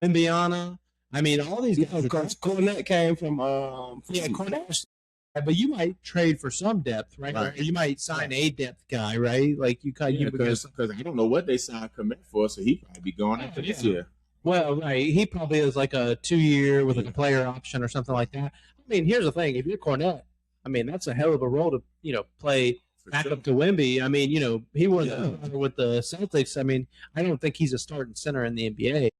Indiana. I mean, all these guys. Cornette came from Cornette. But you might trade for some depth, right? Or you might sign a depth guy, right? Like you kind of because I don't know what they signed commit for, so he probably be going after this year. Well, right, he probably is like a 2-year with like a player option or something like that. I mean, here's the thing: if you're Cornette, I mean, that's a hell of a role to play back up to Wemby. I mean, he wasn't with the Celtics. I mean, I don't think he's a starting center in the NBA.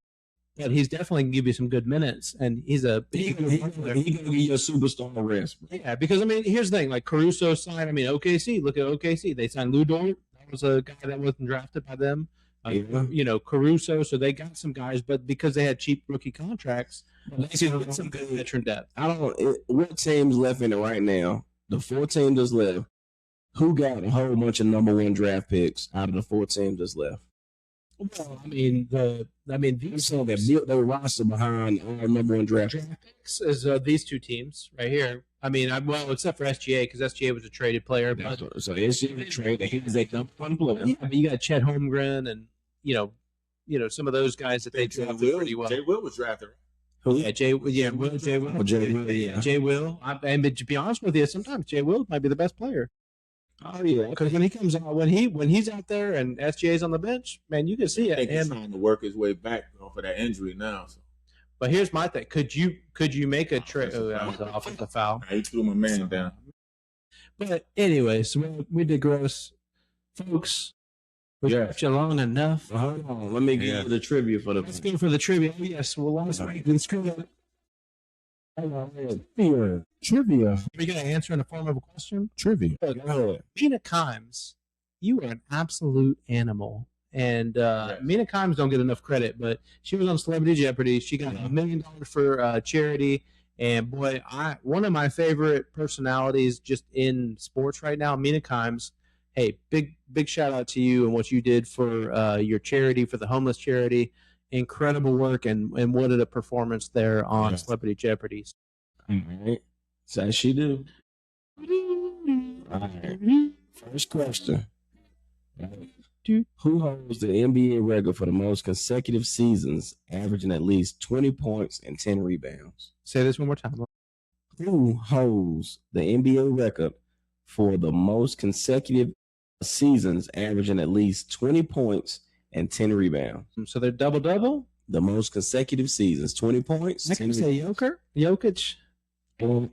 But he's definitely going to give you some good minutes, and he's going to give you a superstar rest. Yeah, because, I mean, here's the thing. Like, Caruso signed, OKC. Look at OKC. They signed Lou Dort. That was a guy that wasn't drafted by them. Caruso. So they got some guys, but because they had cheap rookie contracts, they get some good veteran depth. What team's left in it right now? The 4 teams that's left. Who got a whole bunch of number 1 draft picks out of the 4 teams that's left? Well, these teams that built their roster behind our number 1 draft picks is these 2 teams right here. Except for SGA because SGA was a traded player. But, so SGA traded. He was a number 1 player. Yeah, but you got Chet Holmgren and some of those guys that they drafted pretty well. Jay Will was drafted. Yeah, Jay Will. Jay Will. But to be honest with you, sometimes Jay Will might be the best player. Oh yeah, because when he comes out, when he's out there and SGA's on the bench, man, you can see it. I think he's trying to work his way back for that injury now. So. But here's my thing: could you make a trade? Oh, that was an offensive foul. He threw my man down. But anyways, we digress, folks. We kept you long enough. Hold on, let me get the trivia for the. Let's go for the trivia. Oh, yes, well, last week the trivia. Trivia. Are you going to answer in the form of a question? Trivia. Mina Kimes, you are an absolute animal. And Mina Kimes don't get enough credit, but she was on Celebrity Jeopardy. She got $1 million for charity. And boy, one of my favorite personalities just in sports right now, Mina Kimes. Hey, big shout out to you and what you did for your charity, for the homeless charity. Incredible work and what a performance there on Celebrity Jeopardy. All right. So she do. All right. First question. Who holds the NBA record for the most consecutive seasons, averaging at least 20 points and 10 rebounds? Say this one more time. Who holds the NBA record for the most consecutive seasons, averaging at least 20 points and 10 rebounds? So they're double-double? the most consecutive seasons. 20 points. I can say Jokic. When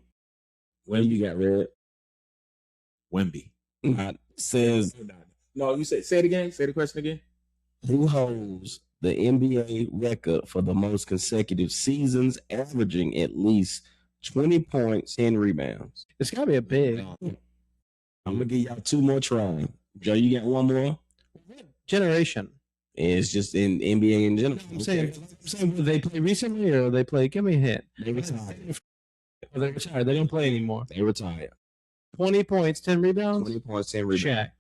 you got Red? Wemby. Says No, you say it again. Say the question again. who holds the NBA record for the most consecutive seasons, averaging at least 20 points, 10 rebounds? It's got to be a big. I'm going to give y'all 2 more tries. Joe, you got 1 more? Generation. It's just in NBA in general. I'm saying did they play recently or they play? Give me a hint. They retired. They're retired. They don't play anymore. They retired. 20 points, 10 rebounds. 20 points, 10 rebounds. Shaq.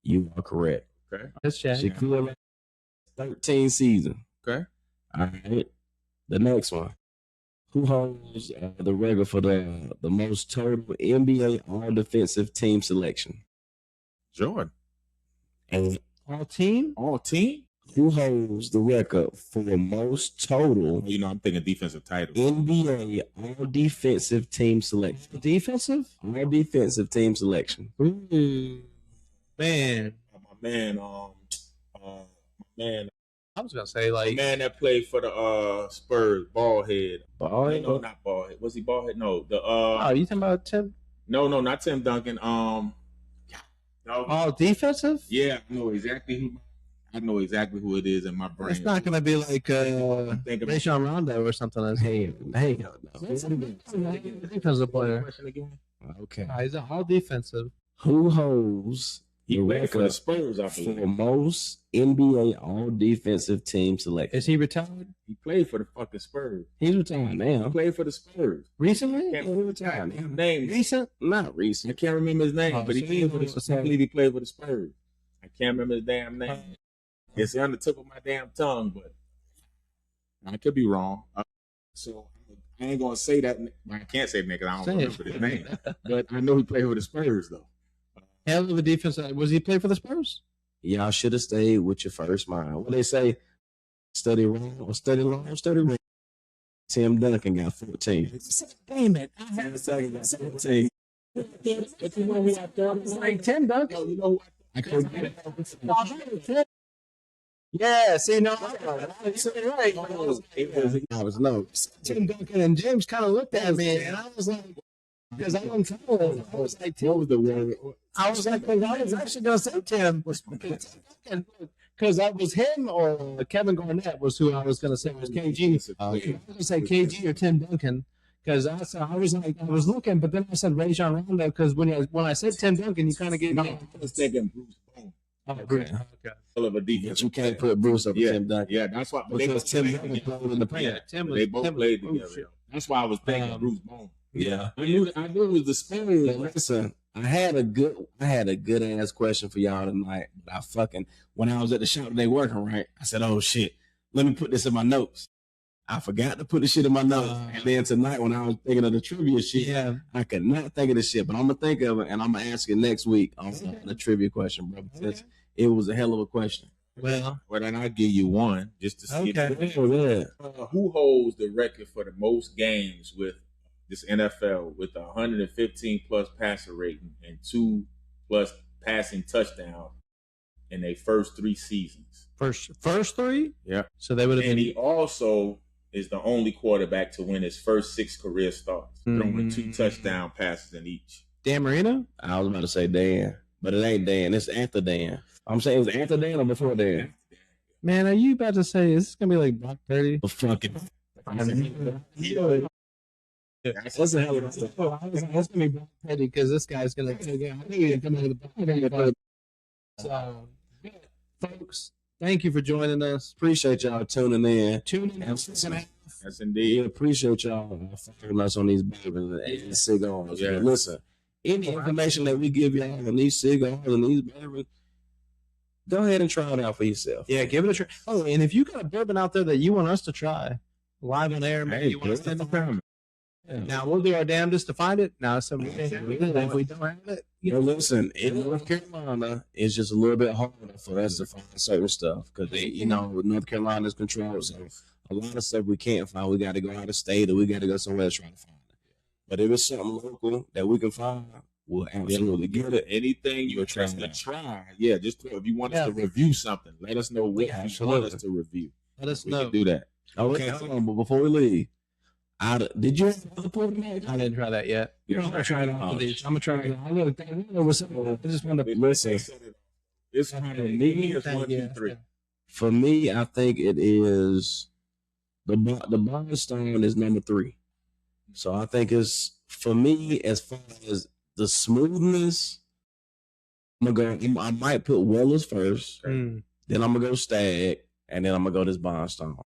You are correct. Okay. That's Shaq. Shaquille 13 season. Okay. All right. The next one. Who holds the record for the most total NBA all-defensive team selection? Jordan. And All team? All team? who holds the record for the most total You know, I'm thinking defensive title. NBA all-defensive team selection? Defensive? All-defensive team selection. Ooh. Man. My man, I was going to say, like. man that played for the Spurs, ballhead. Ball? No, not ballhead. Was he ballhead? No, the Oh, you talking about Tim? No, not Tim Duncan. No. All defensive? Yeah, I know exactly who it is in my brain. It's not going to be like Rajon Rondo or something. Hey, defensive player. Question again. Okay. He's all defensive. Who holds He the played for the record Spurs, I for believe. most NBA all-defensive team selection? Is he retired? He played for the fucking Spurs. He's retired He now. played for the Spurs. Recently? Can't He retired remember his now. name. Recent? Not I recent. can't remember his name, Oh, but he so played for he the was- I believe he played for the Spurs. I can't remember his damn name. It's on the tip of my damn tongue, but I could be wrong. So I ain't gonna say that. I can't say that because I don't Say it. remember his name. But I know he played for the Spurs though. Hell of a defense. Was he play for the Spurs? Y'all should have stayed with your first mind. What they say, study wrong or study long or study wrong. Tim Duncan got 14. Damn it. Tim Duncan got 14. But you know who I thought was Like Tim Duncan. you know who I couldn't get it. Yeah, see, no, right. I was low. Tim Duncan and James kind of looked at me, and I was like, because I don't know. I was like, Tim. What was the word? I was like, I was actually going to say Tim. Because that was him or Kevin Garnett was who I was going to say was KG. I was going to say KG or Tim Duncan. Because I was looking, but then I said Rajon Rondo because when I said Tim Duncan, you kind of gave me. I was thinking Bruce Bowen. Okay. Hell of a defense. You can't put Bruce over Yeah, Tim Duncan. yeah, that's why. Because Tim Duncan played in the paint. Yeah, Tim was. They both Tim played was, together. That's why I was thinking Bruce Bowen. Yeah. I knew it was the Spurs. But listen, I had a good ass question for y'all tonight. But when I was at the shop today working, right, I said, oh shit, let me put this in my notes. I forgot to put the shit in my notes. And then tonight when I was thinking of the trivia shit, Yeah. I could not think of the shit. But I'm gonna think of it and I'm gonna ask it next week on the trivia question, bro. Because it was a hell of a question. Well, then I'll give you one just to see. Okay. Who holds the record for the most games with this NFL with 115 plus passer rating and 2 plus passing touchdowns in their first 3 seasons? first 3? Yeah. So they would have And been. he also is the only quarterback to win his first 6 career starts, throwing 2 touchdown passes in each. Dan Marino? I was about to say Dan, but it ain't Dan. It's after Dan. I'm saying it was after Dan or before Dan? Man, are you about to say is this going to be like Brock Purdy? But fucking. That's a hell of a stuff. Oh, I was like, that's gonna be Brock Purdy because this guy's gonna take it. I think he's gonna come out of the So, folks, thank you for joining us. Appreciate y'all tuning in. Tune in. Yes, indeed. We appreciate y'all following us on these bourbons and cigars. Yeah. Listen, any information that we give y'all on these cigars and these bourbons, go ahead and try it out for yourself. Yeah, give it a try. Oh, and if you got a bourbon out there that you want us to try live on air, maybe you want us to try. Now we'll do our damnedest to find it. Now, so if we don't have it, Listen, in North Carolina, it's just a little bit harder for us to find certain stuff because North Carolina is controlled. So a lot of stuff we can't find. We got to go out of state or we got to go somewhere else trying to find it. But if it's something local that we can find, we'll absolutely get it. Anything you're trying to try. Yeah, just if you want us to review something, let us know what you want us to review. Let us We know. can do that. Okay, hold on. But before we leave, did you have the pork tonight? I didn't try that yet. You know, I'm gonna try it out for these. I'm gonna try it out. I just want to Listen, it's kind of me. It's 1, 2, 3. For me, I think it is the Bondstone is number 3. So I think it's, for me, as far as the smoothness, I might put Weller's first, then I'm gonna go Stagg, and then I'm gonna go this Bondstone.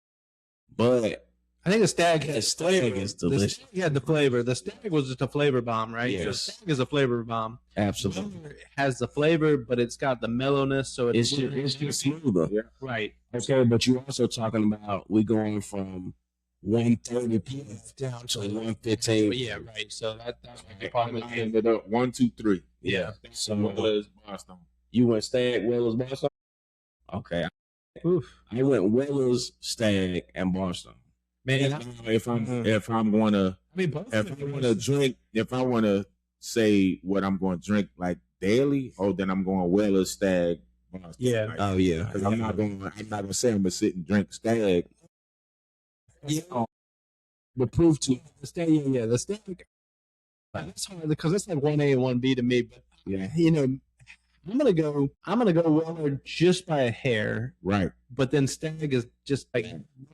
But I think the Stagg the has Stagg is delicious. The Stagg had the flavor. The Stagg was just a flavor bomb, right? Yes. So Stagg is a flavor bomb. Absolutely. Weller has the flavor, but it's got the mellowness, so It's just smoother. Yeah. right. Okay, but you're also talking about we going from 130 down to 115. Yeah, right. So that's what the I problem is. ended up 1, 2, 3. Yeah. So Weller's Boston. You went Stagg, Weller's, Boston? Okay. Oof. I went Weller's, Stagg, and Boston. Man, If I'm gonna if I want to say what I'm going to drink like daily, then I'm going Weller's, Stagg, Boston. Yeah. Like, Oh yeah. 'cause I'm not gonna say I'm gonna sit and drink Stagg. yeah. The proof to the Stagg, yeah, the Stagg. That's hard because it's like 1A and 1B to me. But Yeah. you know, I'm gonna go Weller just by a hair, Right. but then Stagg is just like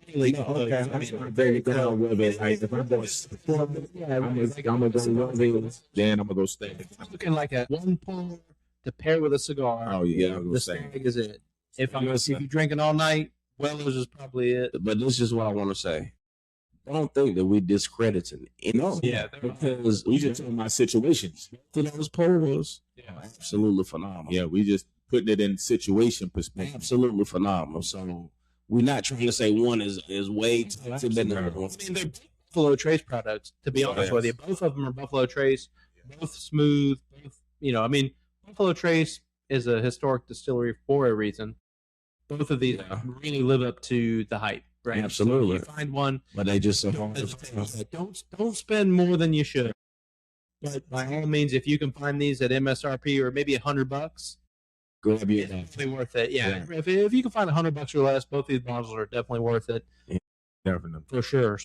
really close. okay. I mean, I'm very down with it. Like, if I'm going, I'm gonna go Weller's, then I'm gonna go Stagg. I'm looking like a 1 pour to pair with a cigar. Oh yeah, I'm The gonna say. Stagg is it. If you're drinking all night, Weller's is probably it. But this is what I want to say. I don't think that we discrediting it. No, Yeah, because we just talking about situations. those polls Yeah. absolutely phenomenal. Yeah, we just putting it in situation perspective. Absolutely phenomenal. So we're not trying to say one is way too better than the other one. I mean, they're Buffalo Trace products, to be honest with you. Both of them are Buffalo Trace, both smooth. Both, I mean, Buffalo Trace is a historic distillery for a reason. Both of these really live up to the hype, right? Absolutely. So you find one, But they just so don't, hard to find. don't spend more than you should. But by all means, if you can find these at MSRP or maybe $100, Grab your it's definitely worth it. Yeah, if you can find $100 or less, both these bottles are definitely worth it. Definitely. For sure.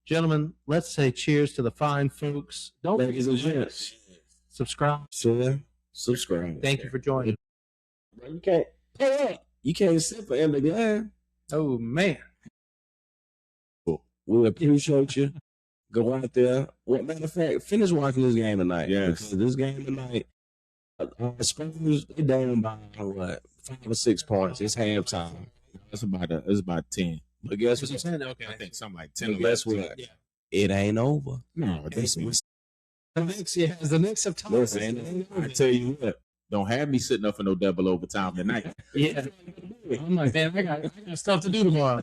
Gentlemen, let's say cheers to the fine folks. Don't Ladies and gents, subscribe. share, subscribe. Thank you for joining. Bro, you can't pay up. You can't sit for empty glass. Oh, man. We appreciate you. Go out there. Well, matter of fact, finish watching this game tonight. Yes. Because this game tonight, Spurs, they down by what, 5 or 6 points. It's halftime. It's about 10. But guess Was what? it 10? Okay. I think something like 10. Guess what? Yeah. It ain't over. No, It's, The Knicks have time. Listen, I tell you what, don't have me sitting up for no double overtime tonight. Yeah. I'm like, man, I got stuff to do tomorrow.